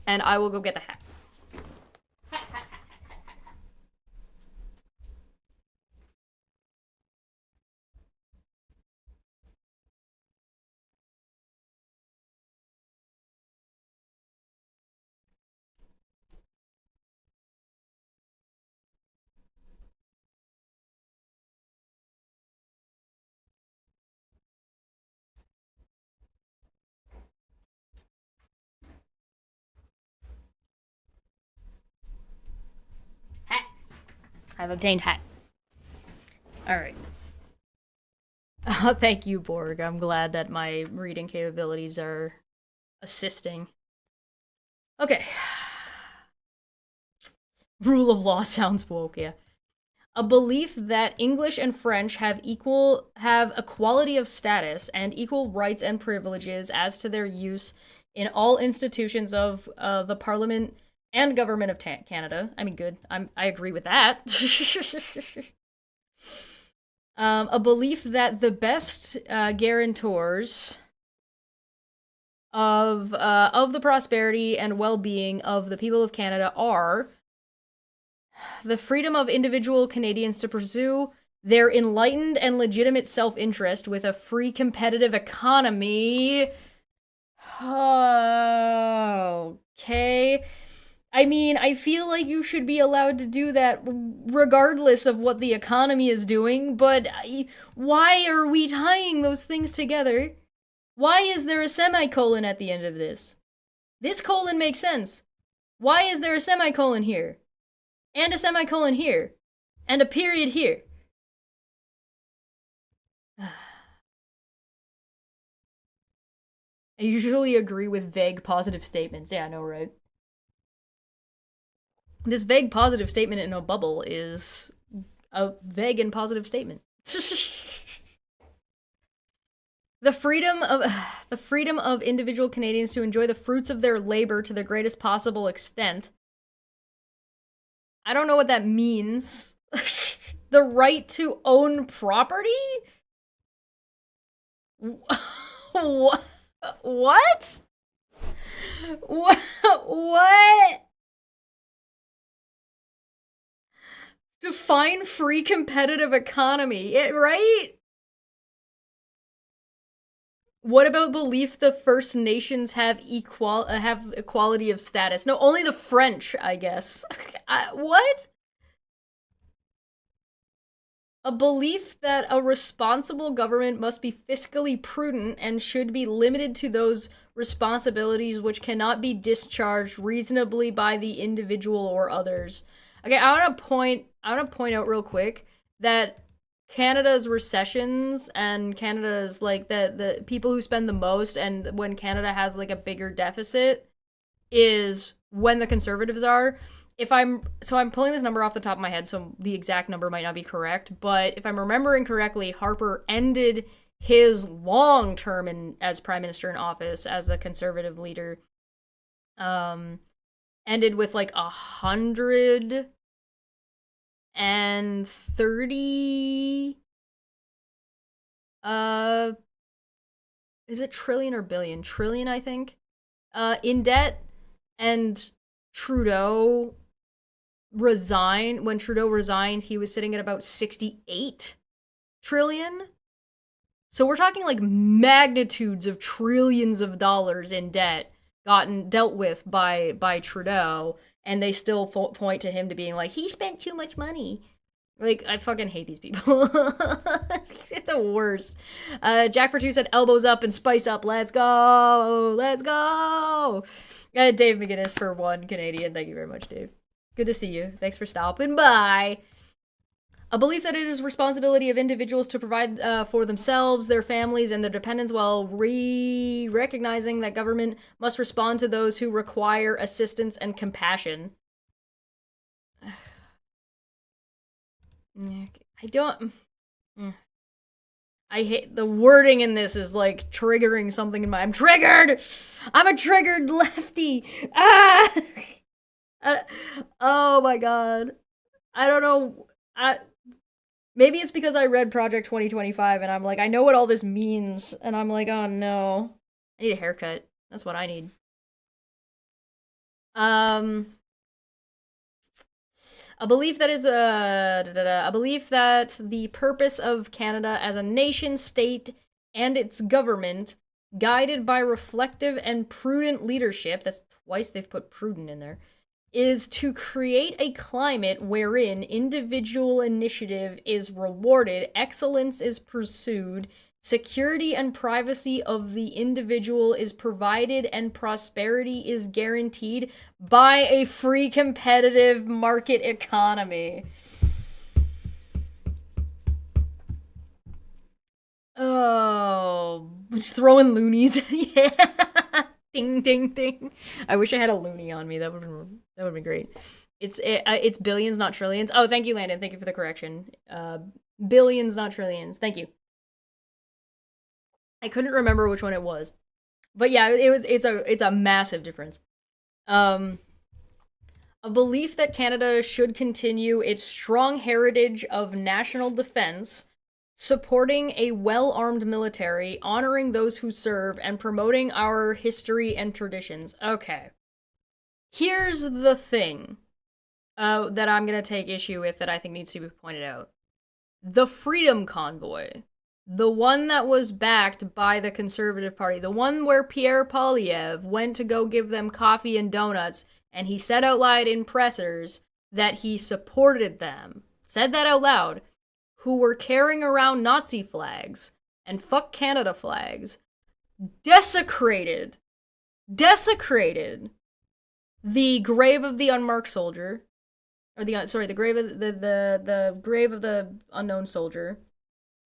[SPEAKER 1] And I will go get the hat. I've obtained hat. Alright. Thank you, Borg. I'm glad that my reading capabilities are assisting. Okay. Rule of law sounds woke, yeah. A belief that English and French have equality of status and equal rights and privileges as to their use in all institutions of the Parliament and government of Canada. I mean, good. I agree with that. A belief that the best guarantors of the prosperity and well-being of the people of Canada are the freedom of individual Canadians to pursue their enlightened and legitimate self-interest with a free competitive economy. Okay. I mean, I feel like you should be allowed to do that regardless of what the economy is doing, but why are we tying those things together? Why is there a semicolon at the end of this? This colon makes sense. Why is there a semicolon here? And a semicolon here? And a period here? I usually agree with vague positive statements. Yeah, I know, right? This vague positive statement in a bubble is a vague and positive statement. The freedom of individual Canadians to enjoy the fruits of their labor to the greatest possible extent. I don't know what that means. The right to own property? What? What? What? Define free competitive economy, right? What about belief the First Nations have equality of status? No, only the French, I guess. What? A belief that a responsible government must be fiscally prudent and should be limited to those responsibilities which cannot be discharged reasonably by the individual or others. Okay, I want to point out real quick that Canada's recessions and Canada's like the people who spend the most and when Canada has like a bigger deficit is when the Conservatives are. I'm pulling this number off the top of my head, so the exact number might not be correct, but if I'm remembering correctly, Harper ended his long term as prime minister in office as the conservative leader ended with like 130 is it trillion or billion? Trillion, I think, in debt. And Trudeau resigned. When Trudeau resigned, he was sitting at about 68 trillion. So we're talking like magnitudes of trillions of dollars in debt dealt with by Trudeau, and they still point to him to being like, he spent too much money. Like, I fucking hate these people. It's the worst. Jack for Two said, elbows up and spice up. Let's go. Let's go. Dave McGinnis for 1 Canadian. Thank you very much, Dave. Good to see you. Thanks for stopping by. A belief that it is responsibility of individuals to provide for themselves, their families, and their dependents while recognizing that government must respond to those who require assistance and compassion. I don't... I hate... The wording in this is, like, triggering something in my... I'm triggered! I'm a triggered lefty! Ah! Oh my god. I don't know... Maybe it's because I read Project 2025 and I'm like, I know what all this means. And I'm like, oh no. I need a haircut. That's what I need. A belief that is a belief that the purpose of Canada as a nation state and its government, guided by reflective and prudent leadership, that's twice they've put prudent in there, is to create a climate wherein individual initiative is rewarded, excellence is pursued, security and privacy of the individual is provided, and prosperity is guaranteed by a free competitive market economy. Oh, just throwing loonies. Yeah. Ding, ding, ding. I wish I had a loony on me. That would have been great. It's billions, not trillions. Oh, thank you, Landon. Thank you for the correction. Billions, not trillions. Thank you. I couldn't remember which one it was, but yeah, it's a massive difference. A belief that Canada should continue its strong heritage of national defense, supporting a well-armed military, honoring those who serve, and promoting our history and traditions. Okay. Here's the thing that I'm going to take issue with that I think needs to be pointed out. The Freedom Convoy, the one that was backed by the Conservative Party, the one where Pierre Poilievre went to go give them coffee and donuts, and he said out loud in pressers that he supported them, said that out loud, who were carrying around Nazi flags and fuck Canada flags, desecrated the grave of the unmarked soldier, or the grave of the grave of the unknown soldier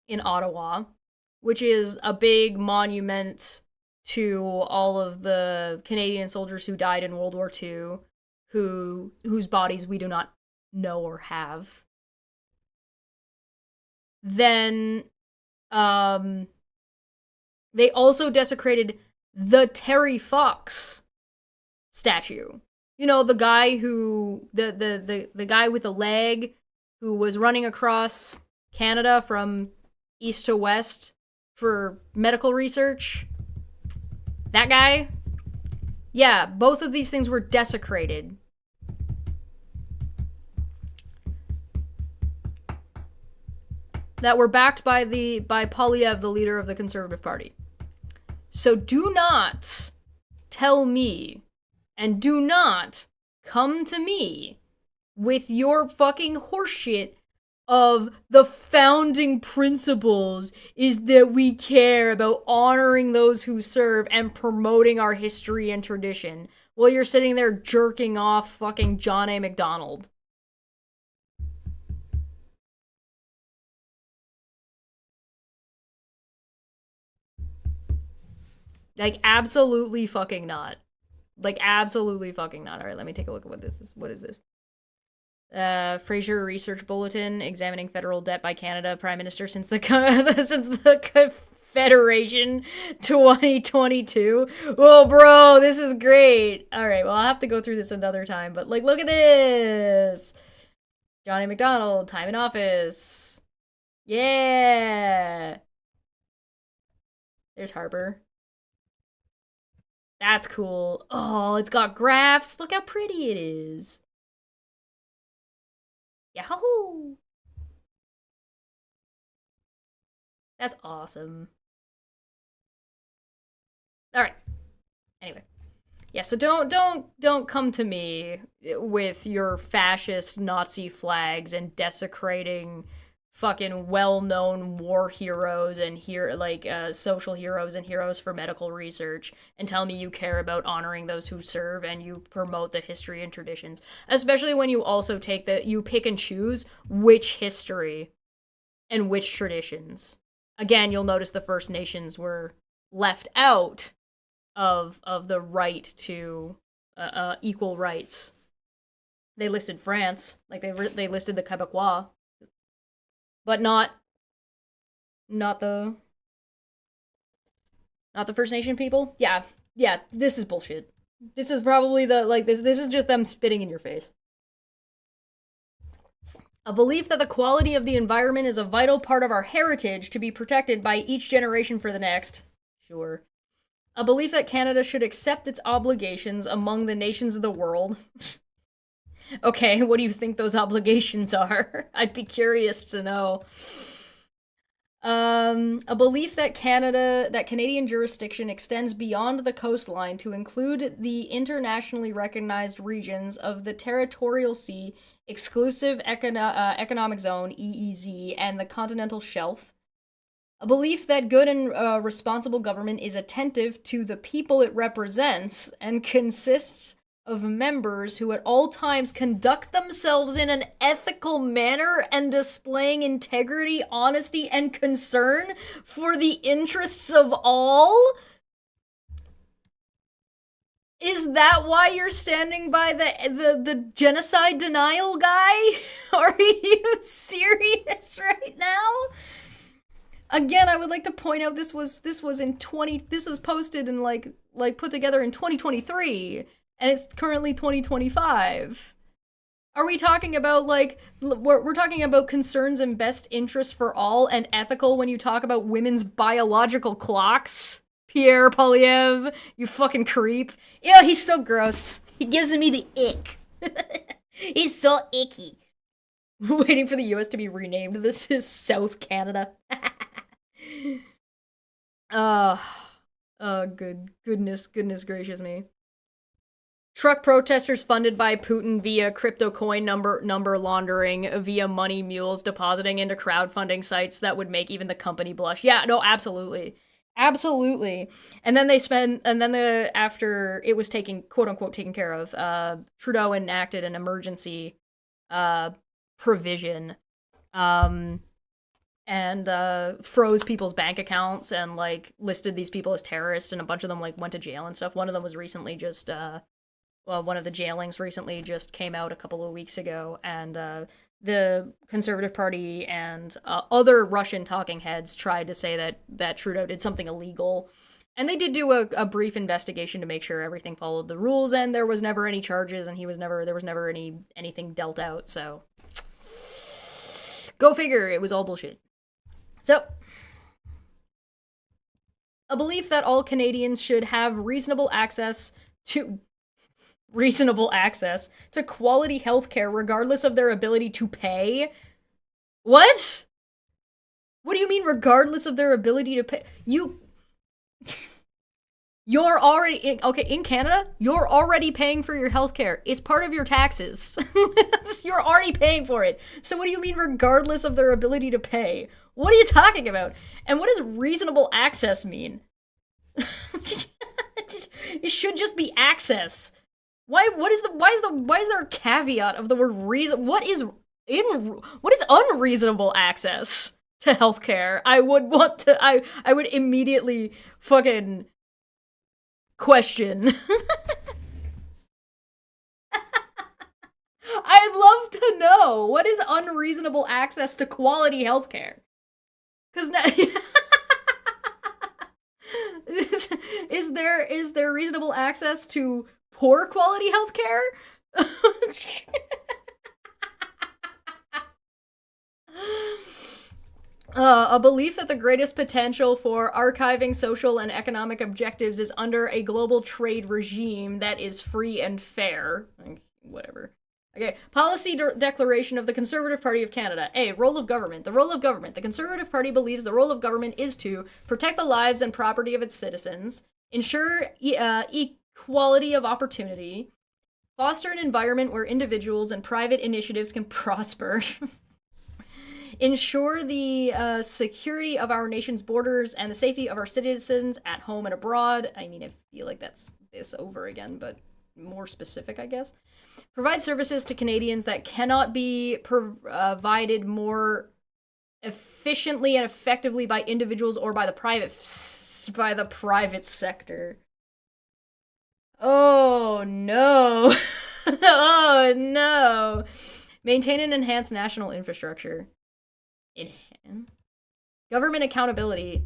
[SPEAKER 1] in Ottawa, which is a big monument to all of the Canadian soldiers who died in World War II, whose bodies we do not know or have. Then, they also desecrated the Terry Fox statue. You know, the guy who, the guy with the leg who was running across Canada from east to west for medical research. That guy? Yeah, both of these things were desecrated. That were backed by Poilievre, the leader of the Conservative Party. So do not tell me, and do not come to me with your fucking horseshit of the founding principles is that we care about honoring those who serve and promoting our history and tradition while you're sitting there jerking off fucking John A. MacDonald. Like, absolutely fucking not. Like, absolutely fucking not. Alright, let me take a look at what this is. What is this? Fraser Research Bulletin examining federal debt by Canada Prime Minister since the Federation 2022. Oh, bro, this is great. All right, well, I'll have to go through this another time, but like, look at this. Johnny McDonald, time in office. Yeah. There's Harper. That's cool. Oh, it's got graphs. Look how pretty it is. Yahoo! That's awesome. All right. Anyway. Yeah, so don't come to me with your fascist Nazi flags and desecrating fucking well-known war heroes and social heroes and heroes for medical research and tell me you care about honoring those who serve and you promote the history and traditions, especially when you also you pick and choose which history and which traditions. Again, you'll notice the First Nations were left out of the right to equal rights. They listed France, like they listed the Quebecois, but not the First Nation people. Yeah, this is bullshit. This is probably this is just them spitting in your face. A belief that the quality of the environment is a vital part of our heritage to be protected by each generation for the next. Sure. A belief that Canada should accept its obligations among the nations of the world. Okay, what do you think those obligations are? I'd be curious to know. A belief that Canadian jurisdiction extends beyond the coastline to include the internationally recognized regions of the Territorial Sea, Exclusive Economic Zone, EEZ, and the Continental Shelf. A belief that good and responsible government is attentive to the people it represents and consists of members who at all times conduct themselves in an ethical manner and displaying integrity, honesty, and concern for the interests of all? Is that why you're standing by the genocide denial guy? Are you serious right now? Again, I would like to point out this was posted and like put together in 2023, and it's currently 2025. Are we talking about we're talking about concerns and best interests for all and ethical when you talk about women's biological clocks? Pierre Polyev, you fucking creep. Ew, he's so gross. He gives me the ick. He's so icky. Waiting for the US to be renamed. This is South Canada. Goodness gracious me. Truck protesters funded by Putin via crypto coin number laundering via money mules depositing into crowdfunding sites that would make even the company blush. Yeah, no, absolutely. Absolutely. And then after it was quote unquote taken care of, Trudeau enacted an emergency provision and froze people's bank accounts and listed these people as terrorists, and a bunch of them went to jail and stuff. One of them was recently just one of the jailings recently just came out a couple of weeks ago, and the Conservative Party and other Russian talking heads tried to say that Trudeau did something illegal. And they did do a brief investigation to make sure everything followed the rules, and there was never any charges, and there was never anything dealt out, so go figure, it was all bullshit. So, a belief that all Canadians should have reasonable access to quality healthcare regardless of their ability to pay. What? What do you mean regardless of their ability to pay? You're already in Canada, you're already paying for your healthcare. It's part of your taxes. You're already paying for it. So what do you mean regardless of their ability to pay? What are you talking about? And what does reasonable access mean? It should just be access. Why is there a caveat of the word reason? What is unreasonable access to healthcare? I would immediately fucking question. I'd love to know, what is unreasonable access to quality healthcare? Because is there reasonable access to poor quality healthcare? A belief that the greatest potential for archiving social and economic objectives is under a global trade regime that is free and fair. Whatever. Okay, policy declaration of the Conservative Party of Canada. A, role of government. The role of government. The Conservative Party believes the role of government is to protect the lives and property of its citizens, ensure equality of opportunity, foster an environment where individuals and private initiatives can prosper, ensure the security of our nation's borders and the safety of our citizens at home and abroad. I mean, I feel like that's this over again, but more specific, I guess. Provide services to Canadians that cannot be provided more efficiently and effectively by individuals or by the private sector. Oh no. Oh no. Maintain and enhance national infrastructure. Government accountability.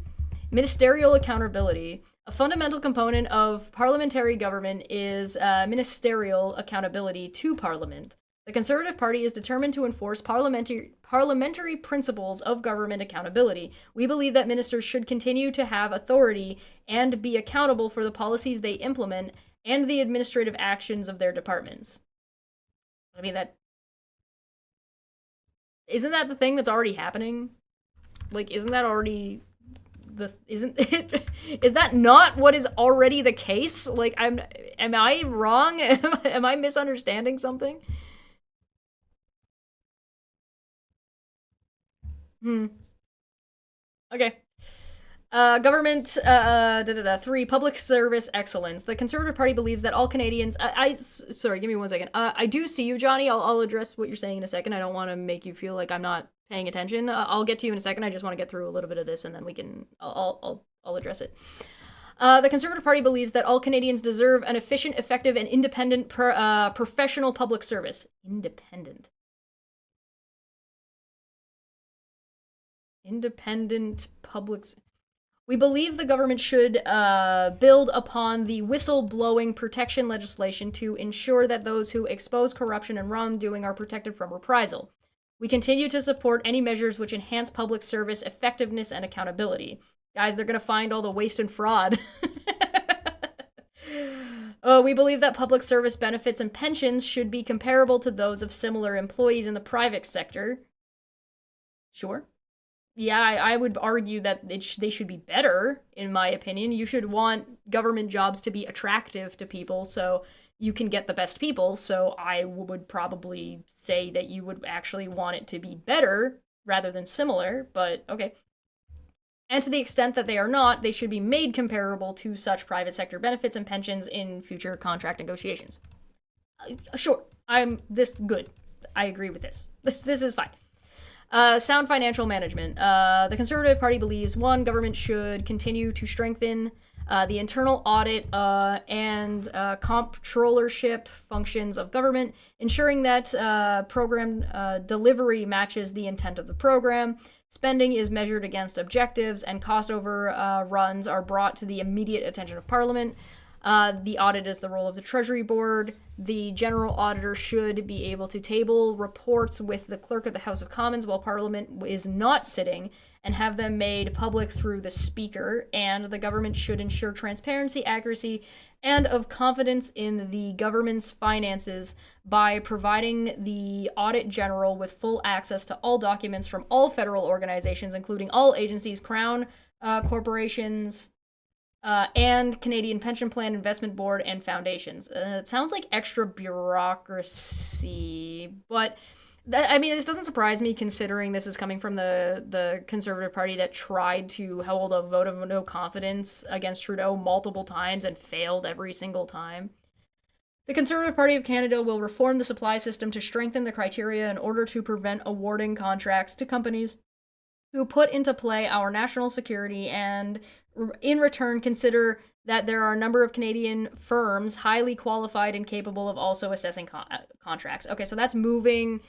[SPEAKER 1] Ministerial accountability. A fundamental component of parliamentary government is ministerial accountability to Parliament. The Conservative Party is determined to enforce parliamentary principles of government accountability. We believe that ministers should continue to have authority and be accountable for the policies they implement and the administrative actions of their departments. I mean, isn't that the thing that's already happening? Like, isn't that already... is that not what is already the case? Like, am I wrong? Am I misunderstanding something? Okay. Government, 3, public service excellence. The Conservative Party believes that all Canadians, sorry, give me 1 second. I do see you, Johnny. I'll address what you're saying in a second. I don't want to make you feel like I'm not paying attention. I'll get to you in a second. I just want to get through a little bit of this and then I'll address it. The Conservative Party believes that all Canadians deserve an efficient, effective, and independent professional public service. Independent public... We believe the government should build upon the whistleblowing protection legislation to ensure that those who expose corruption and wrongdoing are protected from reprisal. We continue to support any measures which enhance public service effectiveness and accountability. Guys, they're going to find all the waste and fraud. We believe that public service benefits and pensions should be comparable to those of similar employees in the private sector. Sure. Yeah, I would argue that they should be better, in my opinion. You should want government jobs to be attractive to people so you can get the best people. So I would probably say that you would actually want it to be better rather than similar, but okay. And to the extent that they are not, they should be made comparable to such private sector benefits and pensions in future contract negotiations. Sure, good. I agree with this. This is fine. Sound financial management. The Conservative Party believes, 1, government should continue to strengthen the internal audit and comptrollership functions of government, ensuring that program delivery matches the intent of the program. Spending is measured against objectives, and cost overruns are brought to the immediate attention of Parliament. The audit is the role of the Treasury Board. The General Auditor should be able to table reports with the Clerk of the House of Commons while Parliament is not sitting and have them made public through the Speaker. And the government should ensure transparency, accuracy, and of confidence in the government's finances by providing the Audit General with full access to all documents from all federal organizations, including all agencies, Crown corporations, and Canadian Pension Plan Investment Board and foundations. It sounds like extra bureaucracy, but this doesn't surprise me considering this is coming from the Conservative Party that tried to hold a vote of no confidence against Trudeau multiple times and failed every single time. The Conservative Party of Canada will reform the supply system to strengthen the criteria in order to prevent awarding contracts to companies who put into play our national security and in return consider that there are a number of Canadian firms highly qualified and capable of also assessing contracts. Okay, so that's moving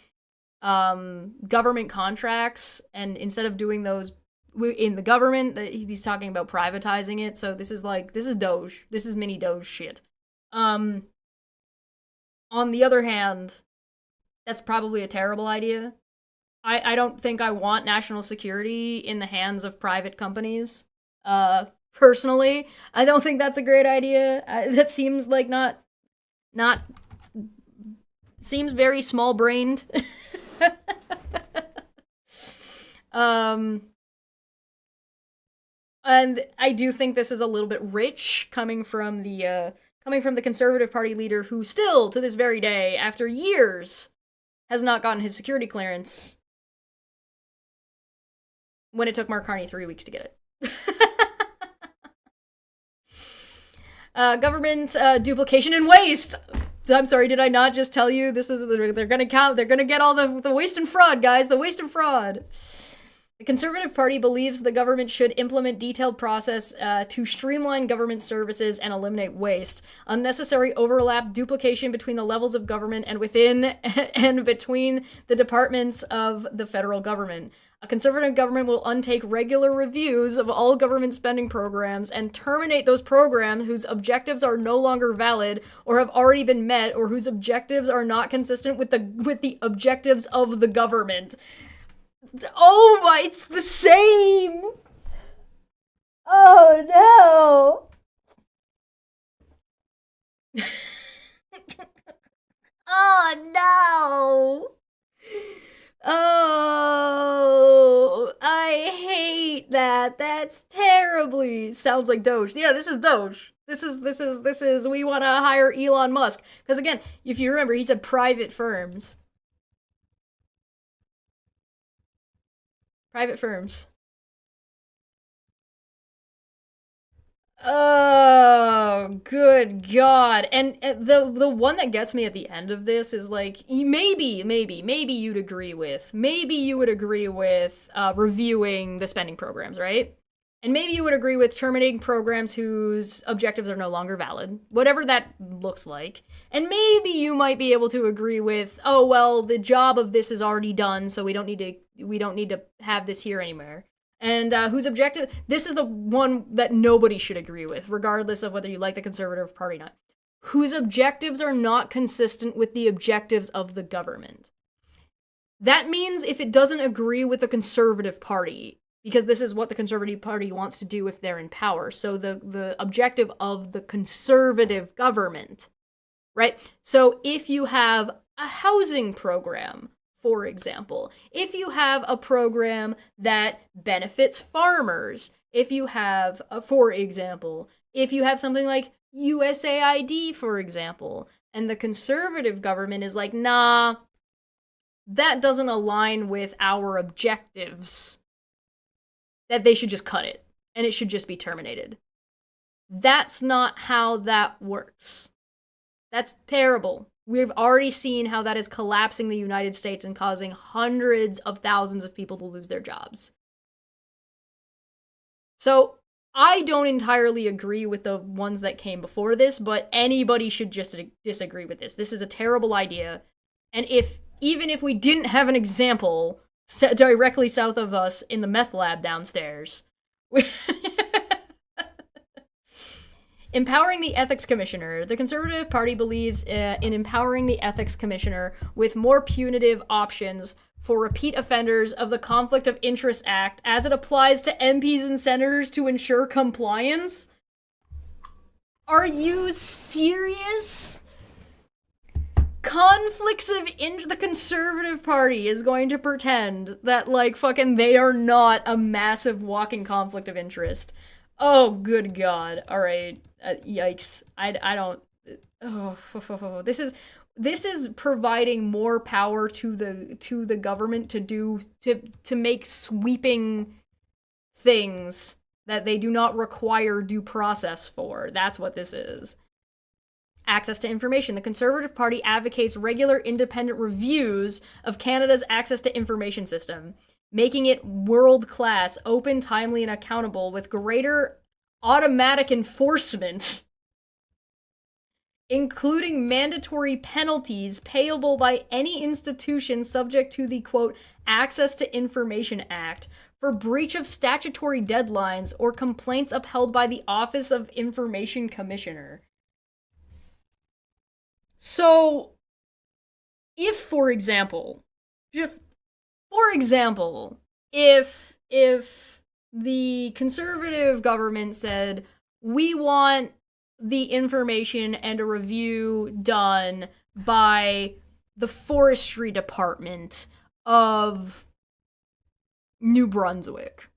[SPEAKER 1] government contracts, and instead of doing those in the government. He's talking about privatizing it. So this is Doge. This is mini Doge shit. On the other hand, that's probably a terrible idea. I don't think I want national security in the hands of private companies. Personally, I don't think that's a great idea. That seems like not seems very small-brained. And I do think this is a little bit rich coming from the Conservative Party leader, who still to this very day, after years, has not gotten his security clearance. When it took Mark Carney 3 weeks to get it. Government duplication and waste. So I'm sorry, did I not just tell you this is they're gonna count? They're gonna get all the waste and fraud, guys. The waste and fraud. The Conservative Party believes the government should implement detailed process to streamline government services and eliminate waste, unnecessary overlap, duplication between the levels of government and within and between the departments of the federal government. A conservative government will undertake regular reviews of all government spending programs and terminate those programs whose objectives are no longer valid or have already been met or whose objectives are not consistent with the objectives of the government. Oh my, it's the same! Oh no! Oh no! Oh, I hate that. That's terribly. Sounds like Doge. Yeah, this is Doge. This is, we want to hire Elon Musk. Because again, if you remember, he said private firms. Private firms. Oh, good God. And the one that gets me at the end of this is like, maybe you'd agree with, reviewing the spending programs, right? And maybe you would agree with terminating programs whose objectives are no longer valid, whatever that looks like. And maybe you might be able to agree with, oh, well, the job of this is already done, so we don't need to have this here anymore. And whose objective, this is the one that nobody should agree with, regardless of whether you like the Conservative Party or not, whose objectives are not consistent with the objectives of the government. That means if it doesn't agree with the Conservative Party, because this is what the Conservative Party wants to do if they're in power, so the objective of the conservative government, right? So if you have a housing program, for example, if you have a program that benefits farmers, if you have, for example, if you have something like USAID, for example, and the conservative government is like, nah, that doesn't align with our objectives, that they should just cut it, and it should just be terminated. That's not how that works. That's terrible. We've already seen how that is collapsing the United States and causing hundreds of thousands of people to lose their jobs. So I don't entirely agree with the ones that came before this, but anybody should just disagree with this. This is a terrible idea. And even if we didn't have an example directly south of us in the meth lab downstairs, empowering the ethics commissioner. The Conservative Party believes in empowering the ethics commissioner with more punitive options for repeat offenders of the Conflict of Interest Act as it applies to MPs and senators to ensure compliance. Are you serious? Conflicts of interest. The Conservative Party is going to pretend that, like, fucking they are not a massive walking conflict of interest. Oh, good God. All right. Yikes. I don't. Oh, this is providing more power to the government to make sweeping things that they do not require due process for. That's what this is. Access to information. The Conservative Party advocates regular independent reviews of Canada's access to information system, making it world-class, open, timely, and accountable with greater automatic enforcement, including mandatory penalties payable by any institution subject to the, quote, Access to Information Act for breach of statutory deadlines or complaints upheld by the Office of Information Commissioner. So, if, for example, if the conservative government said, we want the information and a review done by the forestry department of New Brunswick,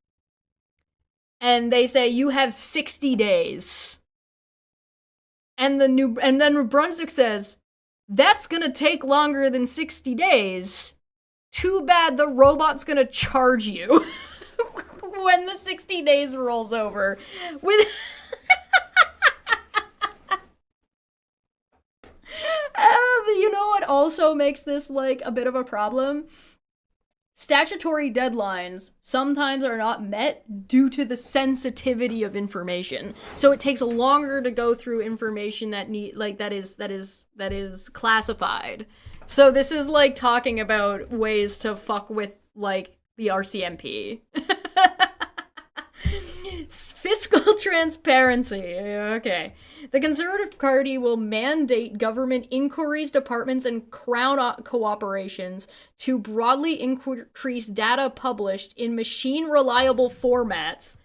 [SPEAKER 1] and they say you have 60 days, and then New Brunswick says that's gonna take longer than 60 days. Too bad, the robot's gonna charge you when the 60 days rolls over. With you know what also makes this like a bit of a problem? Statutory deadlines sometimes are not met due to the sensitivity of information. So it takes longer to go through information that is classified. So this is like talking about ways to fuck with like the RCMP. Fiscal transparency. Okay. The Conservative Party will mandate government inquiries, departments, and Crown cooperations to broadly increase data published in machine-reliable formats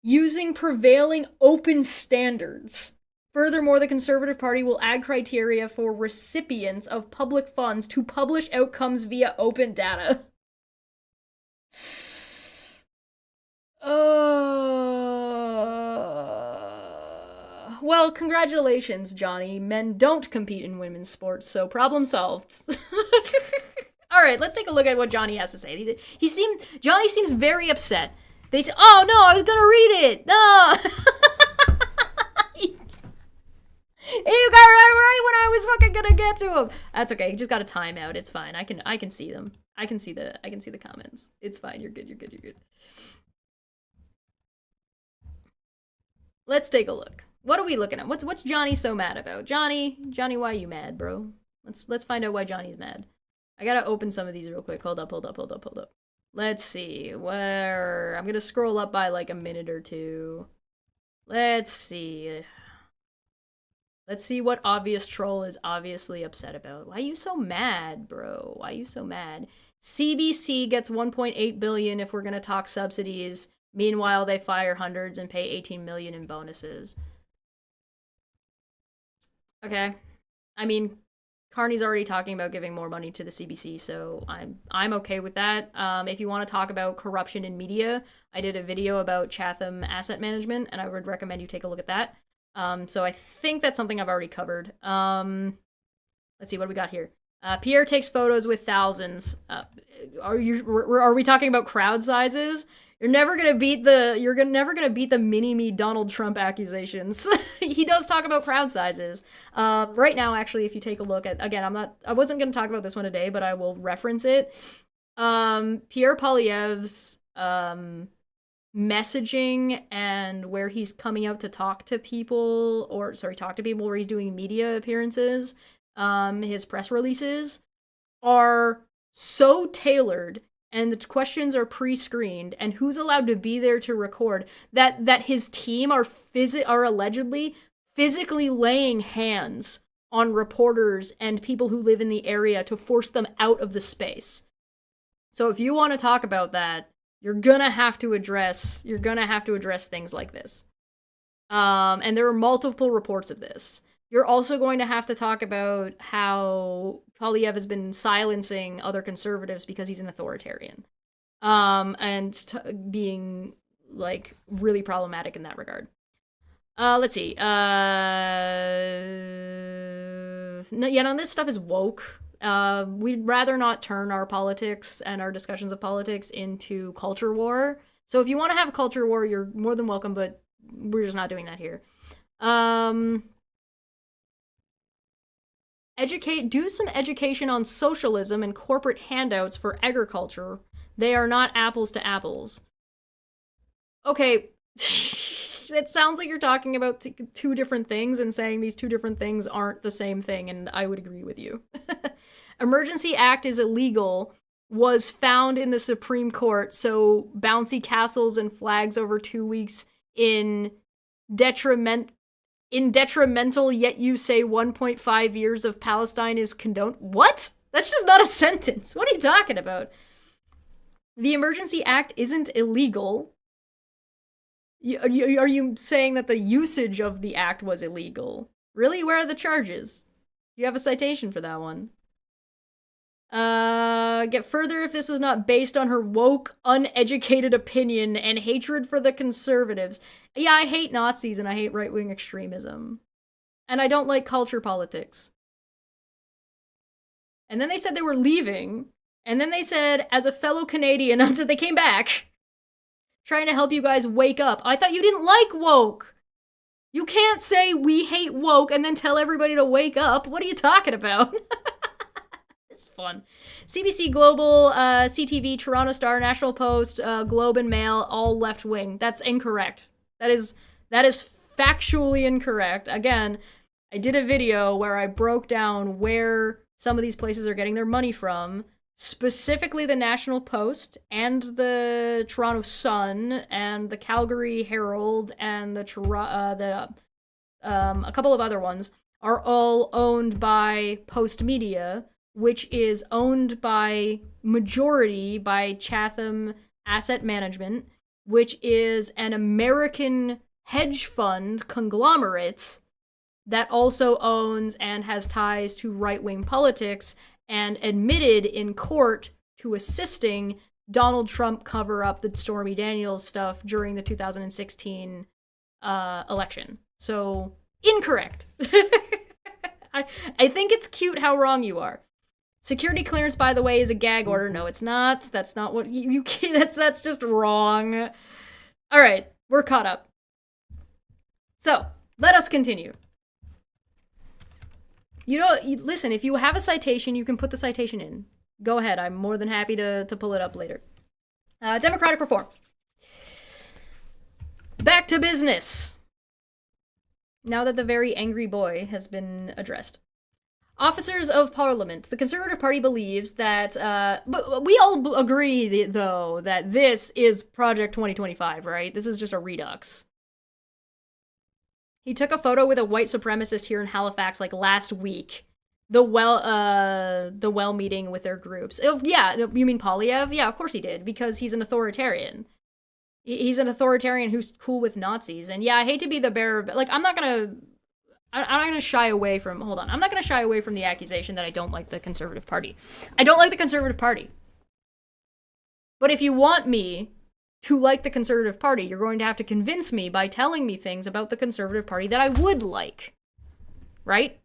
[SPEAKER 1] using prevailing open standards. Furthermore, the Conservative Party will add criteria for recipients of public funds to publish outcomes via open data. Well, congratulations, Johnny. Men don't compete in women's sports, so problem solved. All right, let's take a look at what Johnny has to say. Johnny seems very upset. They say, "Oh no, I was gonna read it. No." You got right when I was fucking gonna get to him. That's okay. He just got a timeout. It's fine. I can see them. I can see the comments. It's fine. You're good. You're good. Let's take a look. What are we looking at? What's Johnny so mad about? Johnny, why are you mad, bro? Let's find out why Johnny's mad. I gotta open some of these real quick. Hold up. Let's see. Where I'm gonna scroll up by like a minute or two. Let's see. Let's see what obvious troll is obviously upset about. Why are you so mad, bro? Why are you so mad? CBC gets $1.8 billion if we're gonna talk subsidies. Meanwhile, they fire hundreds and pay $18 million in bonuses. Okay. I mean, Carney's already talking about giving more money to the CBC, so I'm okay with that. If you want to talk about corruption in media, I did a video about Chatham Asset Management, and I would recommend you take a look at that. So I think that's something I've already covered. Let's see, what do we got here? Pierre takes photos with thousands. Are we talking about crowd sizes? You're never gonna beat the mini-me Donald Trump accusations. He does talk about crowd sizes. Right now, actually, if you take a look at, again, I wasn't gonna talk about this one today, but I will reference it. Pierre Poilievre's messaging and where he's coming out to talk to people where he's doing media appearances, his press releases are so tailored, and the questions are pre-screened, and who's allowed to be there to record, that his team are allegedly physically laying hands on reporters and people who live in the area to force them out of the space. So if you want to talk about that, you're gonna have to address things like this. And there are multiple reports of this. You're also going to have to talk about how Poilievre has been silencing other conservatives because he's an authoritarian. And being, like, really problematic in that regard. Let's see. None of this stuff is woke. We'd rather not turn our politics and our discussions of politics into culture war. So if you want to have a culture war, you're more than welcome, but we're just not doing that here. Do some education on socialism and corporate handouts for agriculture. They are not apples to apples. Okay, it sounds like you're talking about two different things and saying these two different things aren't the same thing, and I would agree with you. Emergency Act is illegal was found in the Supreme Court, so bouncy castles and flags over 2 weeks in detrimental, yet you say 1.5 years of Palestine is condoned. What? That's just not a sentence. What are you talking about? The Emergency Act isn't illegal. Are you saying that the usage of the act was illegal? Really? Where are the charges? You have a citation for that one. Get further if this was not based on her woke, uneducated opinion and hatred for the conservatives. Yeah, I hate Nazis and I hate right-wing extremism. And I don't like culture politics. And then they said they were leaving. And then they said, as a fellow Canadian, until they came back, trying to help you guys wake up. I thought you didn't like woke. You can't say we hate woke and then tell everybody to wake up. What are you talking about? It's fun. CBC Global, CTV, Toronto Star, National Post, Globe and Mail, all left wing. That's incorrect. That is factually incorrect. Again, I did a video where I broke down where some of these places are getting their money from, specifically the National Post and the Toronto Sun and the Calgary Herald and a couple of other ones are all owned by Post Media, which is owned by majority by Chatham Asset Management, which is an American hedge fund conglomerate that also owns and has ties to right-wing politics and admitted in court to assisting Donald Trump cover up the Stormy Daniels stuff during the 2016 election. So, incorrect. I think it's cute how wrong you are. Security clearance, by the way, is a gag order. No, it's not. That's not what you that's just wrong. All right, we're caught up. So, let us continue. You know, listen, if you have a citation, you can put the citation in. Go ahead. I'm more than happy to pull it up later. Democratic reform. Back to business. Now that the very angry boy has been addressed. Officers of Parliament. The Conservative Party believes that, but we all agree, though, that this is Project 2025, right? This is just a redux. He took a photo with a white supremacist here in Halifax, like, last week. The well meeting with their groups. Oh, yeah, you mean Polyev? Yeah, of course he did, because he's an authoritarian. He's an authoritarian who's cool with Nazis. And yeah, I hate to be the bearer, but, like, I'm not gonna shy away from, I'm not gonna shy away from the accusation that I don't like the Conservative Party. I don't like the Conservative Party. But if you want me to like the Conservative Party, you're going to have to convince me by telling me things about the Conservative Party that I would like. Right?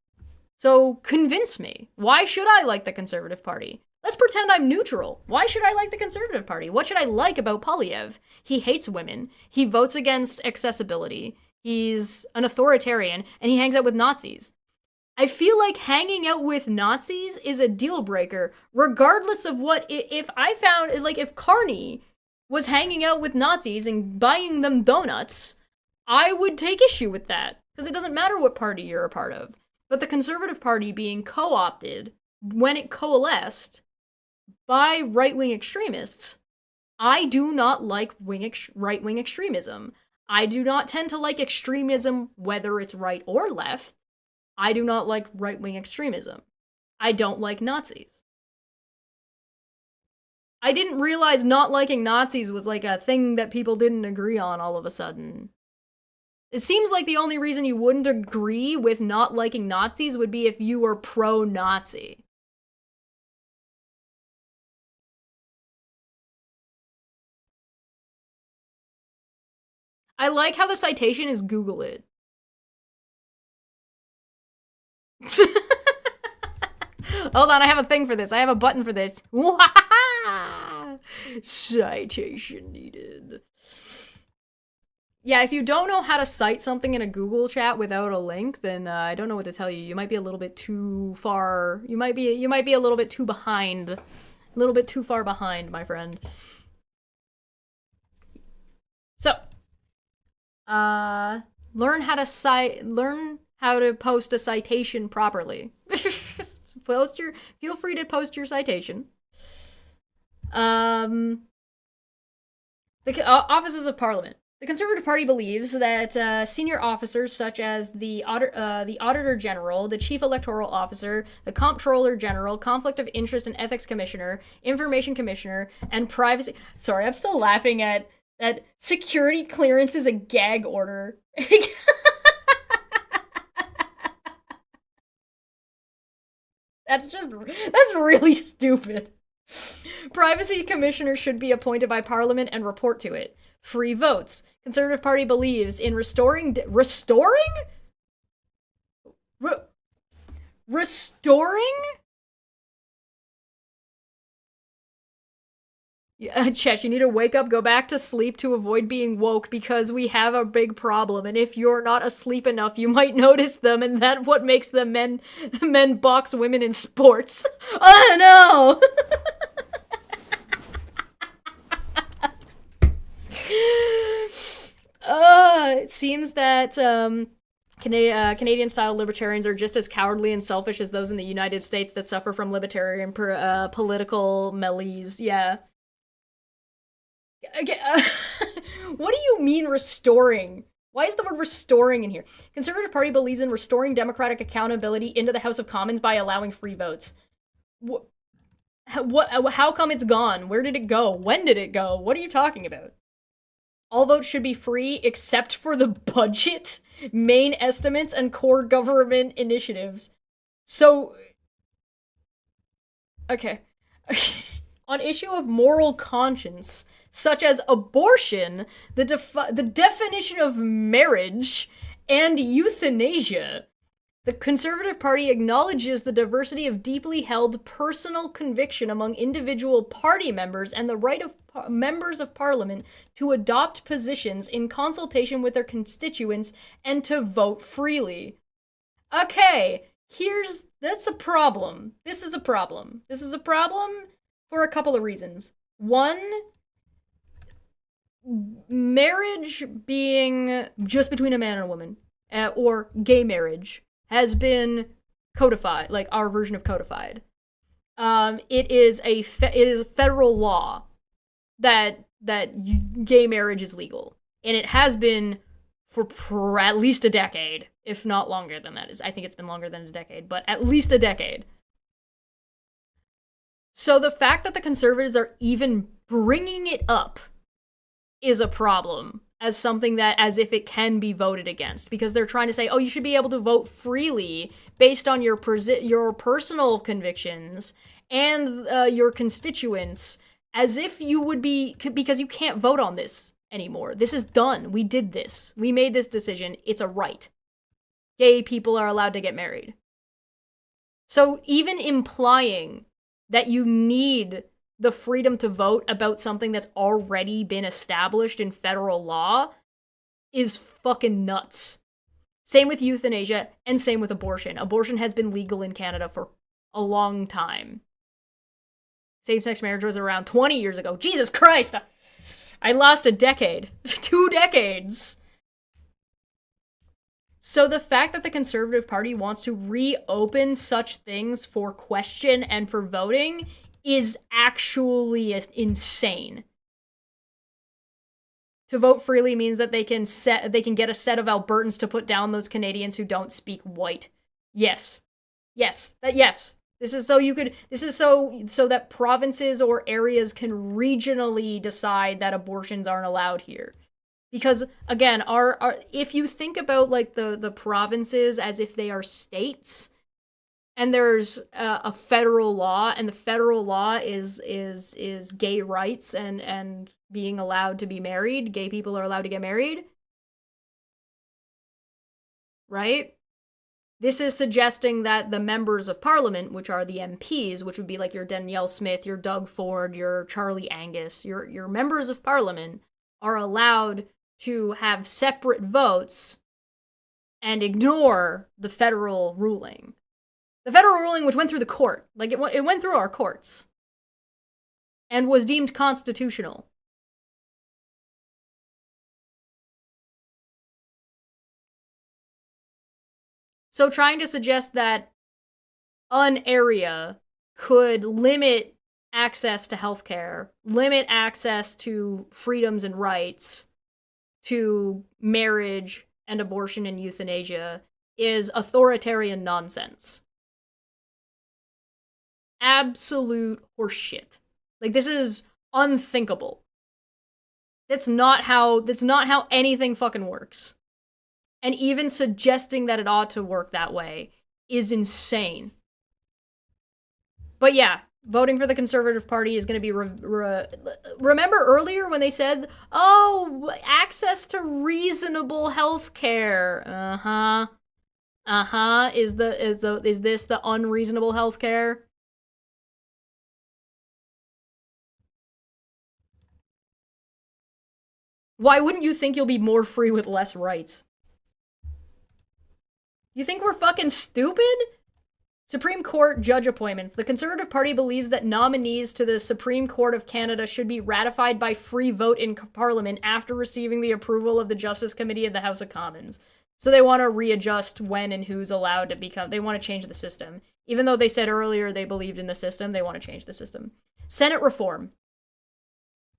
[SPEAKER 1] So, convince me. Why should I like the Conservative Party? Let's pretend I'm neutral. Why should I like the Conservative Party? What should I like about Polyev? He hates women. He votes against accessibility. He's an authoritarian, and he hangs out with Nazis. I feel like hanging out with Nazis is a deal breaker, regardless of what, if I found, like, if Carney was hanging out with Nazis and buying them donuts, I would take issue with that, because it doesn't matter what party you're a part of. But the Conservative Party being co-opted when it coalesced by right-wing extremists, I do not like right-wing extremism. I do not tend to like extremism, whether it's right or left. I do not like right-wing extremism. I don't like Nazis. I didn't realize not liking Nazis was like a thing that people didn't agree on all of a sudden. It seems like the only reason you wouldn't agree with not liking Nazis would be if you were pro-Nazi. I like how the citation is Google it. Hold on, I have a thing for this. I have a button for this. Citation needed. Yeah, if you don't know how to cite something in a Google chat without a link, then I don't know what to tell you. You might be a little bit too far. You might be a little bit too behind. A little bit too far behind, my friend. So, learn how to post a citation properly. Feel free to post your citation. The offices of Parliament. The Conservative Party believes that senior officers such as the Auditor General, the Chief Electoral Officer, the Comptroller General, Conflict of Interest and Ethics Commissioner, Information Commissioner, and Privacy. Sorry, I'm still laughing at that. Security clearance is a gag order. That's really stupid. Privacy Commissioner should be appointed by Parliament and report to it. Free votes. Conservative Party believes in restoring. Restoring? Chet, you need to wake up, go back to sleep to avoid being woke because we have a big problem. And if you're not asleep enough, you might notice them, and that's what makes the men box women in sports. Oh no! It seems that Canadian-style libertarians are just as cowardly and selfish as those in the United States that suffer from libertarian political malaise. Yeah. Okay, what do you mean restoring? Why is the word restoring in here? Conservative Party believes in restoring democratic accountability into the House of Commons by allowing free votes. What? How come it's gone? Where did it go? When did it go? What are you talking about? All votes should be free except for the budget, main estimates, and core government initiatives. So, okay. On issue of moral conscience, such as abortion, the definition of marriage, and euthanasia, the Conservative Party acknowledges the diversity of deeply held personal conviction among individual party members and the right of members of Parliament to adopt positions in consultation with their constituents and to vote freely. Okay, that's a problem. This is a problem. This is a problem for a couple of reasons. One, marriage being just between a man and a woman, or gay marriage, has been codified, like our version of codified. It is a federal law that gay marriage is legal, and it has been for at least a decade, if not longer than that. I think it's been longer than a decade, but at least a decade. So the fact that the Conservatives are even bringing it up is a problem, as something that, as if it can be voted against, because they're trying to say, oh, you should be able to vote freely based on your personal convictions and your constituents, as if you would be, because you can't vote on this anymore. This is done. We did this. We made this decision. It's a right. Gay people are allowed to get married. So even implying that you need the freedom to vote about something that's already been established in federal law is fucking nuts. Same with euthanasia, and same with abortion. Abortion has been legal in Canada for a long time. Same-sex marriage was around 20 years ago. Jesus Christ! I lost a decade. 2 decades! So the fact that the Conservative Party wants to reopen such things for question and for voting is actually insane. To vote freely means that they can get a set of Albertans to put down those Canadians who don't speak white. Yes. Yes. This is so that provinces or areas can regionally decide that abortions aren't allowed here. Because again, if you think about like the provinces as if they are states, and there's a federal law, and the federal law is gay rights and being allowed to be married. Gay people are allowed to get married, right? This is suggesting that the members of Parliament, which are the MPs, which would be like your Danielle Smith, your Doug Ford, your Charlie Angus, your members of Parliament are allowed to have separate votes and ignore the federal ruling. The federal ruling, which went through the court, like it went through our courts, and was deemed constitutional. So trying to suggest that an area could limit access to healthcare, limit access to freedoms and rights, to marriage and abortion and euthanasia is authoritarian nonsense. Absolute horseshit. Like, this is unthinkable. That's not how anything fucking works. And even suggesting that it ought to work that way is insane. But yeah, voting for the Conservative Party is going to be... Remember earlier when they said, oh, access to reasonable health care. Is this the unreasonable health care? Why wouldn't you think you'll be more free with less rights? You think we're fucking stupid? Supreme Court judge appointments. The Conservative Party believes that nominees to the Supreme Court of Canada should be ratified by free vote in Parliament after receiving the approval of the Justice Committee of the House of Commons. So they want to readjust when and who's allowed to become... They want to change the system. Even though they said earlier they believed in the system, they want to change the system. Senate reform.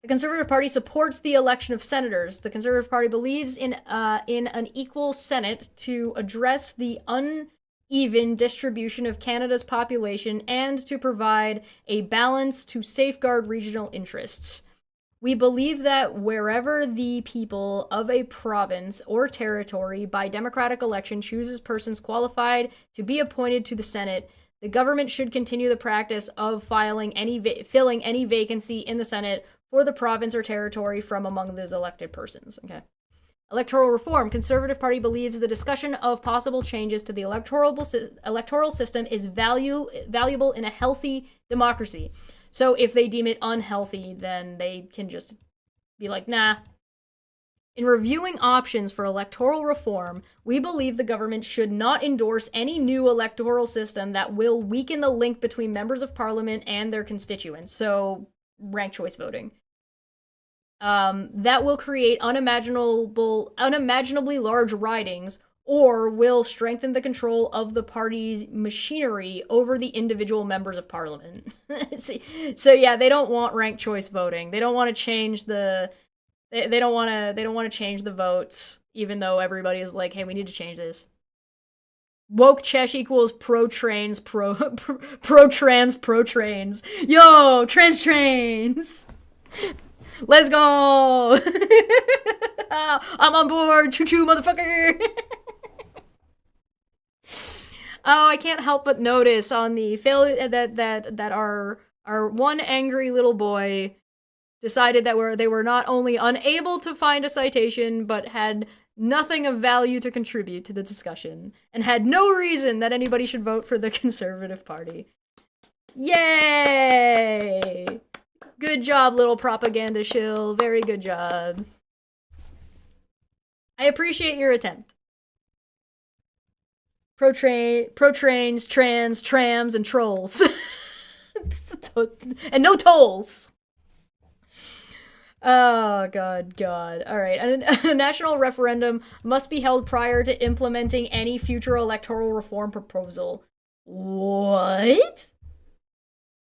[SPEAKER 1] The Conservative Party supports the election of senators. The Conservative Party believes in an equal Senate to address the uneven distribution of Canada's population and to provide a balance to safeguard regional interests. We believe that wherever the people of a province or territory by democratic election chooses persons qualified to be appointed to the Senate, the government should continue the practice of filling any vacancy in the Senate for the province or territory from among those elected persons. Okay. Electoral reform. Conservative Party believes the discussion of possible changes to the electoral system is valuable in a healthy democracy. So if they deem it unhealthy, then they can just be like, nah. In reviewing options for electoral reform, we believe the government should not endorse any new electoral system that will weaken the link between members of parliament and their constituents. So, ranked choice voting. That will create unimaginably large ridings or will strengthen the control of the party's machinery over the individual members of parliament. So yeah, they don't want ranked choice voting. They don't want to change the they don't want to change the votes, even though everybody is like, hey, we need to change this. Woke Chesh equals pro-trans, pro-trans, pro-trains. Yo, trans trains! Let's go! I'm on board! Choo-choo, motherfucker! Oh, I can't help but notice on the failure that our one angry little boy decided that they were not only unable to find a citation, but had nothing of value to contribute to the discussion, and had no reason that anybody should vote for the Conservative Party. Yay! Good job, little propaganda shill. Very good job. I appreciate your attempt. Pro-trains, trans, trams, and trolls. And no tolls. Oh, God. All right. A national referendum must be held prior to implementing any future electoral reform proposal. What?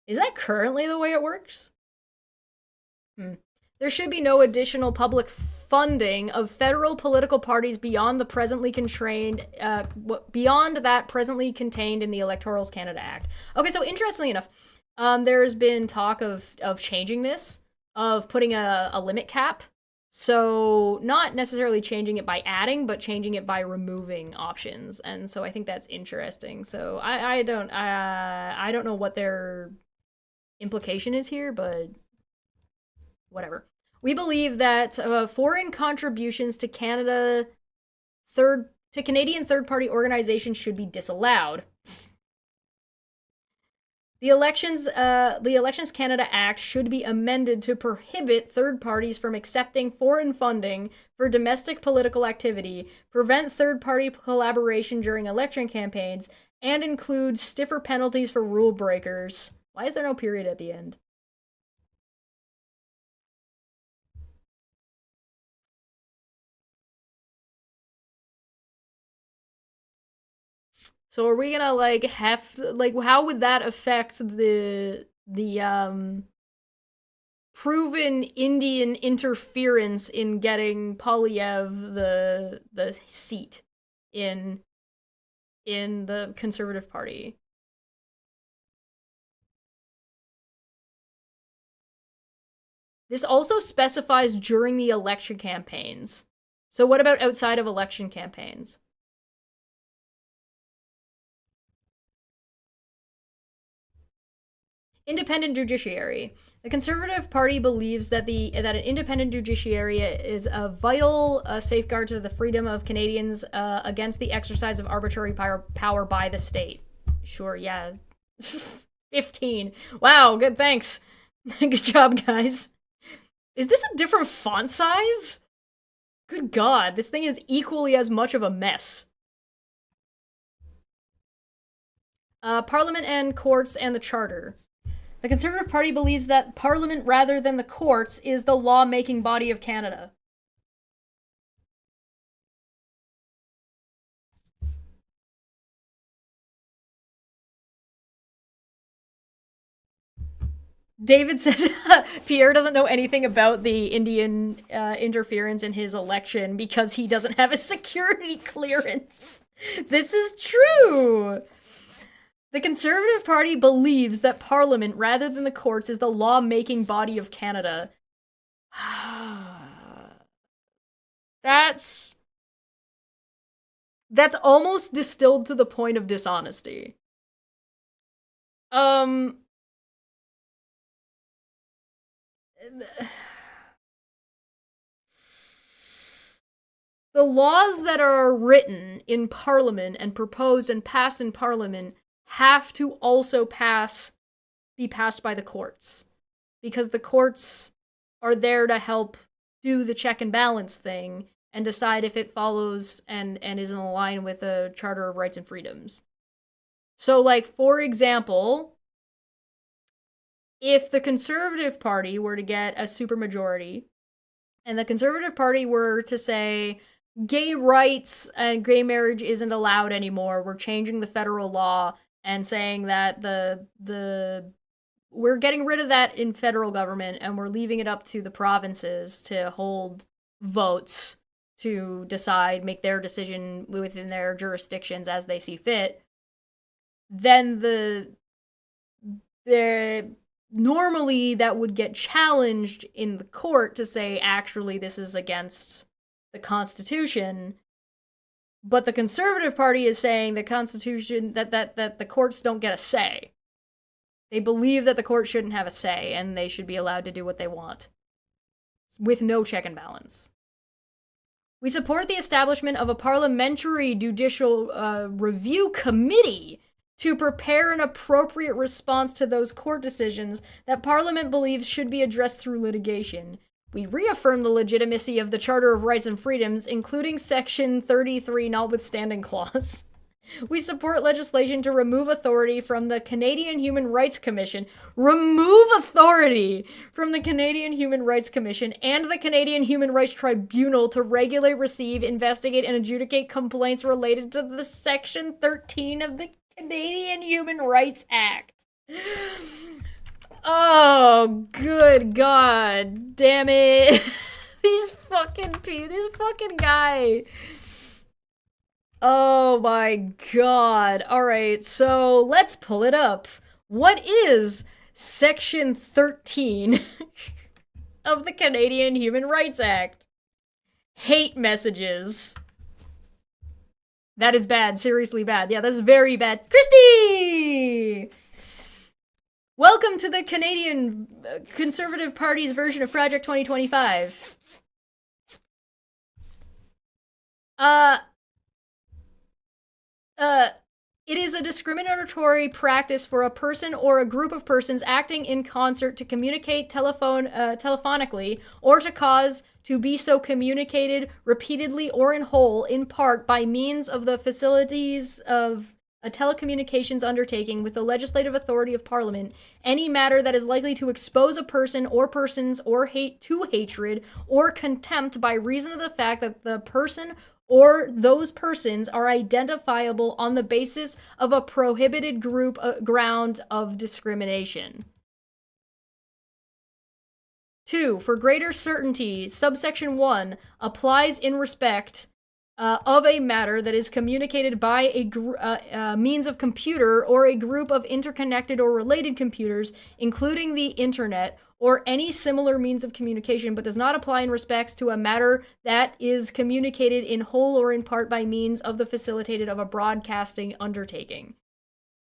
[SPEAKER 1] Is that currently the way it works? There should be no additional public funding of federal political parties beyond that presently contained in the Electorals Canada Act. Okay, so interestingly enough, there's been talk of changing this, of putting a limit cap. So not necessarily changing it by adding, but changing it by removing options. And so I think that's interesting. So I don't know what their implication is here, but whatever. We believe that foreign contributions to Canadian third-party organizations should be disallowed. The Elections Canada Act should be amended to prohibit third parties from accepting foreign funding for domestic political activity, prevent third-party collaboration during election campaigns, and include stiffer penalties for rule breakers. Why is there no period at the end? So are we gonna how would that affect the the proven Indian interference in getting Polyev the seat in the Conservative Party. This also specifies during the election campaigns. So what about outside of election campaigns? Independent judiciary. The Conservative Party believes that an independent judiciary is a vital safeguard to the freedom of Canadians against the exercise of arbitrary power by the state. Sure, yeah. 15. Wow, good, thanks. Good job, guys. Is this a different font size? Good God, this thing is equally as much of a mess. Parliament and courts and the Charter. The Conservative Party believes that Parliament, rather than the courts, is the law-making body of Canada. David says Pierre doesn't know anything about the Indian interference in his election because he doesn't have a security clearance. This is true. The Conservative Party believes that Parliament, rather than the courts, is the law-making body of Canada. That's almost distilled to the point of dishonesty. The laws that are written in Parliament and proposed and passed in Parliament have to also be passed by the courts, because the courts are there to help do the check and balance thing and decide if it follows and is in line with the Charter of Rights and Freedoms. So, like, for example, if the Conservative Party were to get a supermajority and the Conservative Party were to say gay rights and gay marriage isn't allowed anymore, we're changing the federal law and saying that we're getting rid of that in federal government and we're leaving it up to the provinces to hold votes to decide, make their decision within their jurisdictions as they see fit, then normally that would get challenged in the court to say, actually, this is against the Constitution. But the Conservative Party is saying the Constitution, that the courts don't get a say. They believe that the court shouldn't have a say, and they should be allowed to do what they want, with no check and balance. We support the establishment of a parliamentary judicial review committee to prepare an appropriate response to those court decisions that Parliament believes should be addressed through litigation. We reaffirm the legitimacy of the Charter of Rights and Freedoms, including Section 33 notwithstanding clause. We support legislation to remove authority from the Canadian Human Rights Commission. Remove authority from the Canadian Human Rights Commission and the Canadian Human Rights Tribunal to regulate, receive, investigate, and adjudicate complaints related to the Section 13 of the Canadian Human Rights Act. Oh, good God. Damn it. This fucking guy. Oh my God. Alright, so let's pull it up. What is Section 13 of the Canadian Human Rights Act? Hate messages. That is bad. Seriously bad. Yeah, that's very bad. Christy! Welcome to the Canadian Conservative Party's version of Project 2025. It is a discriminatory practice for a person or a group of persons acting in concert to communicate telephonically or to cause to be so communicated repeatedly or in whole, in part, by means of the facilities of a telecommunications undertaking with the legislative authority of Parliament, any matter that is likely to expose a person or persons or to hatred or contempt by reason of the fact that the person or those persons are identifiable on the basis of a prohibited ground of discrimination. 2. For greater certainty, subsection 1 applies in respect of a matter that is communicated by a means of computer or a group of interconnected or related computers, including the internet, or any similar means of communication, but does not apply in respects to a matter that is communicated in whole or in part by means of the facilitated of a broadcasting undertaking.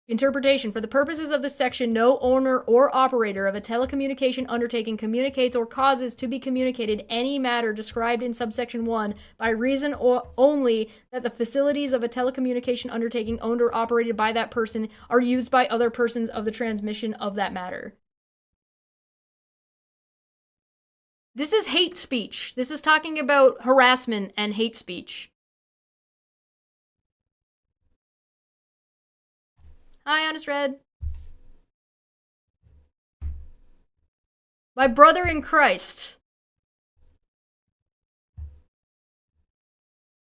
[SPEAKER 1] Interpretation. For the purposes of this section, no owner or operator of a telecommunication undertaking communicates or causes to be communicated any matter described in subsection 1 by reason or only that the facilities of a telecommunication undertaking owned or operated by that person are used by other persons of the transmission of that matter. This is hate speech. This is talking about harassment and hate speech. Hi, Honest Red. My brother in Christ.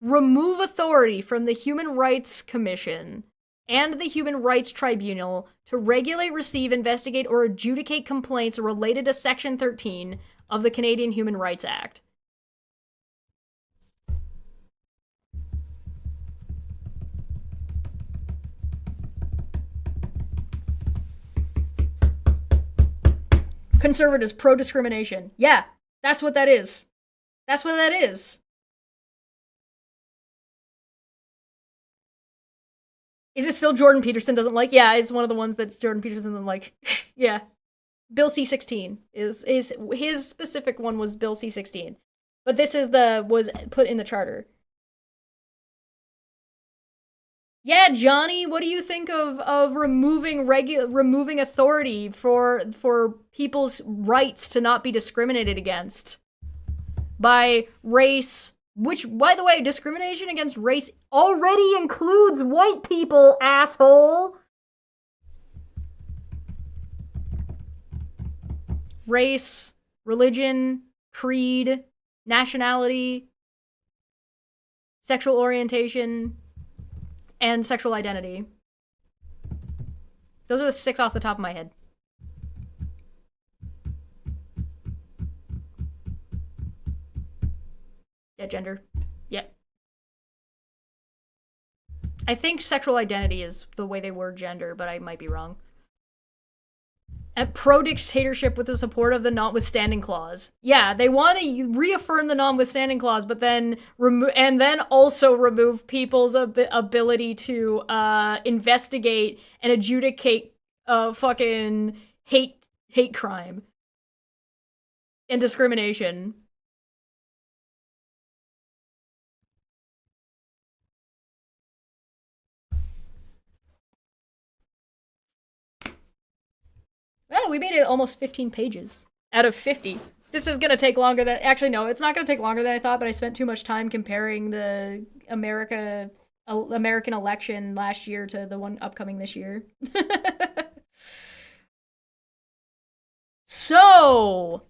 [SPEAKER 1] Remove authority from the Human Rights Commission and the Human Rights Tribunal to regulate, receive, investigate, or adjudicate complaints related to Section 13 of the Canadian Human Rights Act. Conservatives pro-discrimination. Yeah, that's what that is. That's what that is. Is it still Jordan Peterson doesn't like? Yeah, it's one of the ones that Jordan Peterson doesn't like. Yeah. Bill C-16 is his specific one was Bill C-16. But this is was put in the charter. Yeah, Johnny, what do you think of removing authority for people's rights to not be discriminated against by race? Which, by the way, discrimination against race already includes white people, asshole. Race, religion, creed, nationality, sexual orientation, and sexual identity. Those are the 6 off the top of my head. Yeah, gender. Yeah. I think sexual identity is the way they word gender, but I might be wrong. And pro-dictatorship with the support of the notwithstanding clause. Yeah, they want to reaffirm the notwithstanding clause, but then also remove people's ability to investigate and adjudicate fucking hate crime and discrimination. Oh, we made it almost 15 pages out of 50. This is going to take longer than... Actually, no, it's not going to take longer than I thought, but I spent too much time comparing the American election last year to the one upcoming this year. So,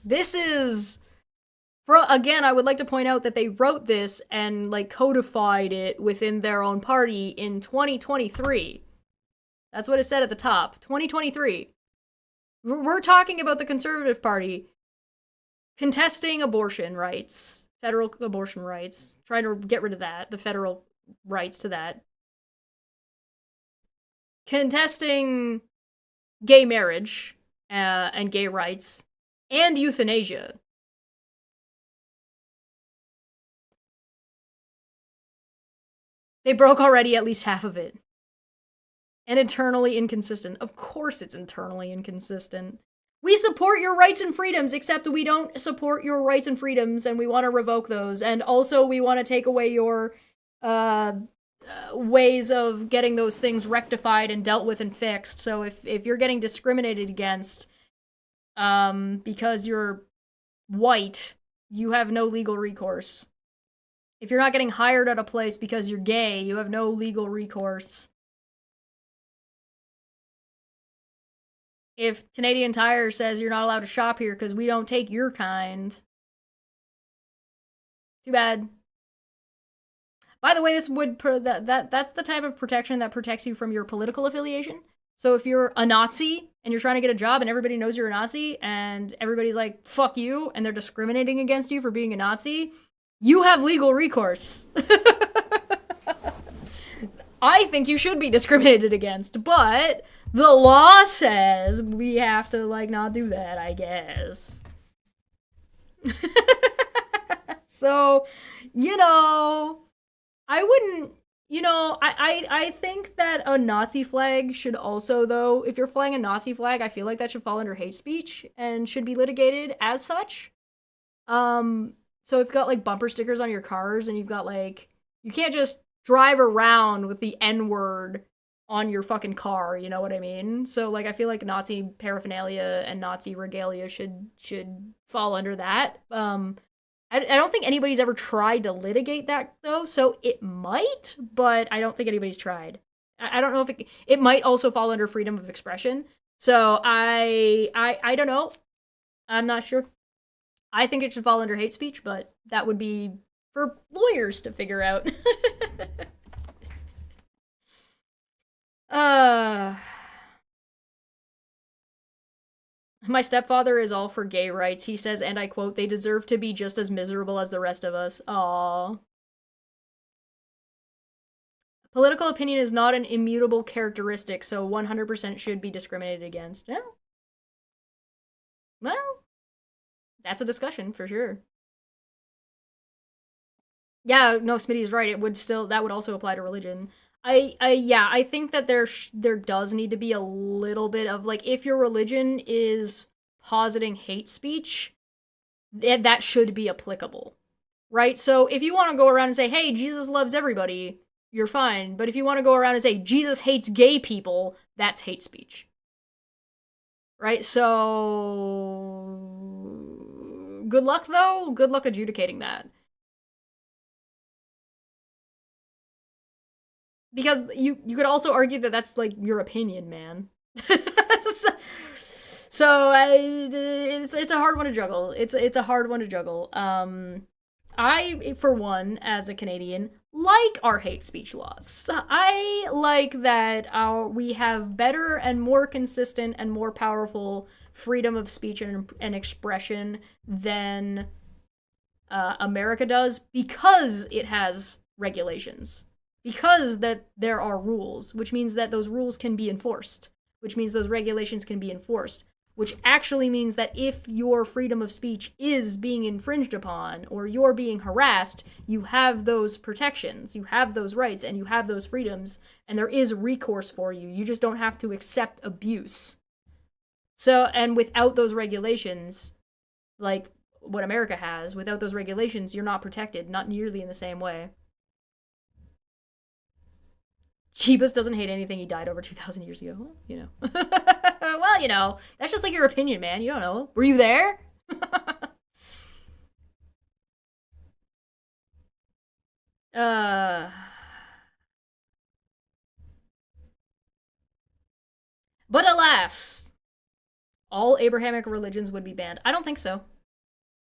[SPEAKER 1] this is... Again, I would like to point out that they wrote this and codified it within their own party in 2023. That's what it said at the top. 2023. We're talking about the Conservative Party contesting abortion rights, federal abortion rights, trying to get rid of that, the federal rights to that. Contesting gay marriage and gay rights and euthanasia. They broke already at least half of it. And internally inconsistent. Of course it's internally inconsistent. We support your rights and freedoms, except we don't support your rights and freedoms, and we want to revoke those. And also we want to take away your ways of getting those things rectified and dealt with and fixed. So if you're getting discriminated against because you're white, you have no legal recourse. If you're not getting hired at a place because you're gay, you have no legal recourse. If Canadian Tire says you're not allowed to shop here because we don't take your kind, too bad. By the way, this would that's the type of protection that protects you from your political affiliation. So if you're a Nazi and you're trying to get a job and everybody knows you're a Nazi and everybody's like, fuck you, and they're discriminating against you for being a Nazi, you have legal recourse. I think you should be discriminated against, but the law says we have to, like, not do that, I guess. So, you know, I wouldn't, you know, I think that a Nazi flag should also, though, if you're flying a Nazi flag, I feel like that should fall under hate speech and should be litigated as such. So if you've got, like, bumper stickers on your cars and you've got, like, you can't just drive around with the N-word on your fucking car, you know what I mean? So, like, I feel like Nazi paraphernalia and Nazi regalia should fall under that. I don't think anybody's ever tried to litigate that, though, so it might, but I don't think anybody's tried. I don't know if it might also fall under freedom of expression. So I don't know. I'm not sure. I think it should fall under hate speech, but that would be for lawyers to figure out. My stepfather is all for gay rights. He says, and I quote, they deserve to be just as miserable as the rest of us. Aww. Political opinion is not an immutable characteristic, so 100% should be discriminated against. Well, that's a discussion for sure. Yeah, no, Smitty's right. That would also apply to religion. I think that there does need to be a little bit of, like, if your religion is positing hate speech, that should be applicable, right? So if you want to go around and say, hey, Jesus loves everybody, you're fine. But if you want to go around and say, Jesus hates gay people, that's hate speech. Right? So good luck, though. Good luck adjudicating that. Because you could also argue that that's, like, your opinion, man. So it's a hard one to juggle. It's a hard one to juggle. I, for one, as a Canadian, like our hate speech laws. I like that we have better and more consistent and more powerful freedom of speech and expression than America does, because it has regulations. Because that there are rules, which means that those rules can be enforced, which means those regulations can be enforced, which actually means that if your freedom of speech is being infringed upon or you're being harassed, you have those protections, you have those rights, and you have those freedoms, and there is recourse for you. You just don't have to accept abuse. So, and without those regulations, like what America has, without those regulations, you're not protected, not nearly in the same way. Jeebus doesn't hate anything. He died over 2,000 years ago. Well, you know. Well, you know, that's just like your opinion, man. You don't know. Were you there? But alas, all Abrahamic religions would be banned. I don't think so.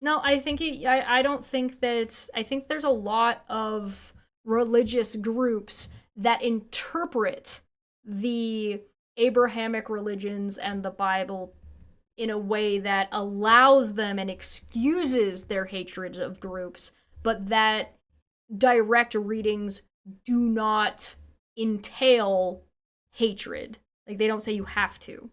[SPEAKER 1] No, I think I don't think that. I think there's a lot of religious groups that interpret the Abrahamic religions and the Bible in a way that allows them and excuses their hatred of groups, but that direct readings do not entail hatred. Like, they don't say you have to.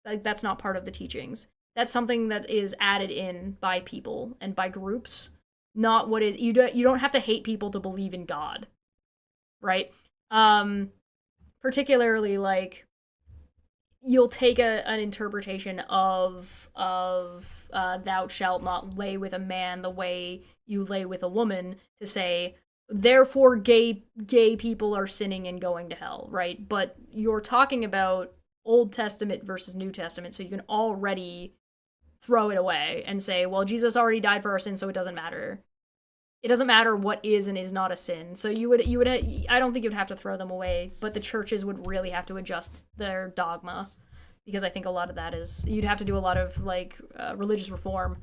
[SPEAKER 1] Like, that's not part of the teachings. That's something that is added in by people and by groups, not what is. You don't have to hate people to believe in God, right? Particularly, like, you'll take an interpretation of thou shalt not lay with a man the way you lay with a woman, to say, therefore gay people are sinning and going to hell, right? But you're talking about Old Testament versus New Testament, so you can already throw it away and say, well, Jesus already died for our sins, so it doesn't matter. It doesn't matter what is and is not a sin. So you would I don't think you'd have to throw them away, but the churches would really have to adjust their dogma, because I think a lot of that is, you'd have to do a lot of, like, religious reform,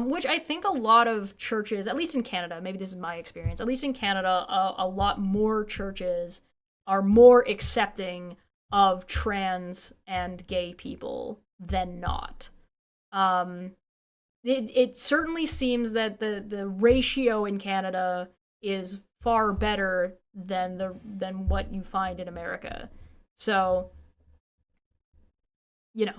[SPEAKER 1] which I think a lot of churches, at least in Canada, maybe this is my experience, at least in Canada, a lot more churches are more accepting of trans and gay people than not. It certainly seems that the ratio in Canada is far better than what you find in America. So, you know.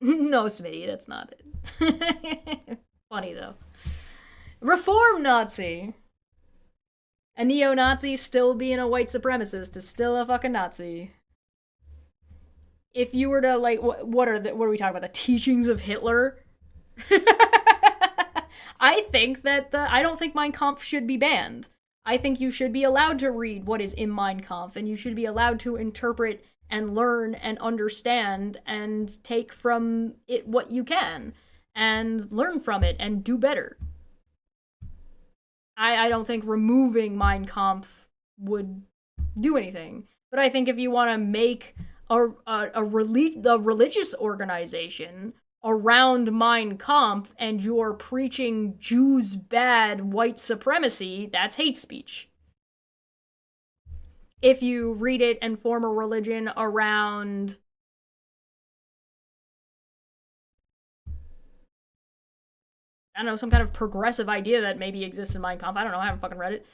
[SPEAKER 1] No, Smitty, that's not it. Funny though. Reform Nazi. A neo-Nazi still being a white supremacist is still a fucking Nazi. If you were to, like, what are we talking about? The teachings of Hitler? I think that I don't think Mein Kampf should be banned. I think you should be allowed to read what is in Mein Kampf, and you should be allowed to interpret and learn and understand and take from it what you can and learn from it and do better. I don't think removing Mein Kampf would do anything. But I think if you want to make a religious organization around Mein Kampf and you're preaching Jews bad white supremacy, that's hate speech. If you read it and form a religion around I don't know, some kind of progressive idea that maybe exists in Mein Kampf. I don't know, I haven't fucking read it.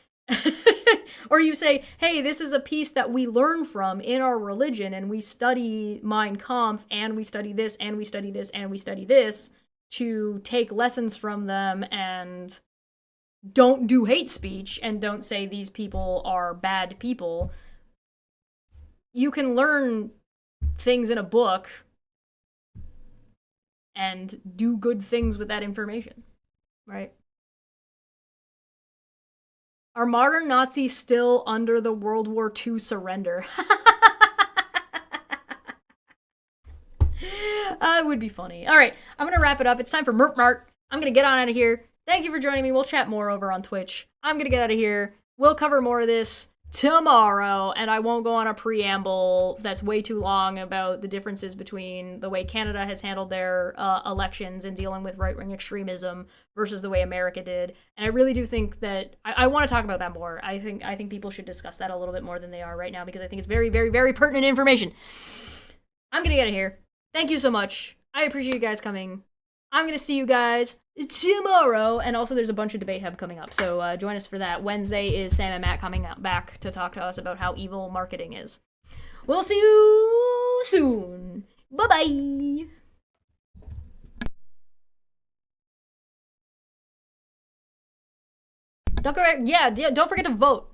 [SPEAKER 1] Or you say, hey, this is a piece that we learn from in our religion, and we study Mein Kampf, and we study this, and we study this, and we study this, to take lessons from them, and don't do hate speech, and don't say these people are bad people. You can learn things in a book and do good things with that information, right? Are modern Nazis still under the World War II surrender? It would be funny. All right, I'm going to wrap it up. It's time for Merp Mart. I'm going to get on out of here. Thank you for joining me. We'll chat more over on Twitch. I'm going to get out of here. We'll cover more of this tomorrow, and I won't go on a preamble that's way too long about the differences between the way Canada has handled their elections and dealing with right-wing extremism versus the way America did. And I really do think that I want to talk about that more. I think people should discuss that a little bit more than they are right now, because I think it's very, very, very pertinent information. I'm gonna get out of here. Thank you so much. I appreciate you guys coming. I'm gonna see you guys tomorrow, and also there's a bunch of Debate Hub coming up, so join us for that. Wednesday is Sam and Matt coming back to talk to us about how evil marketing is. We'll see you soon. Bye-bye. Don't forget to vote.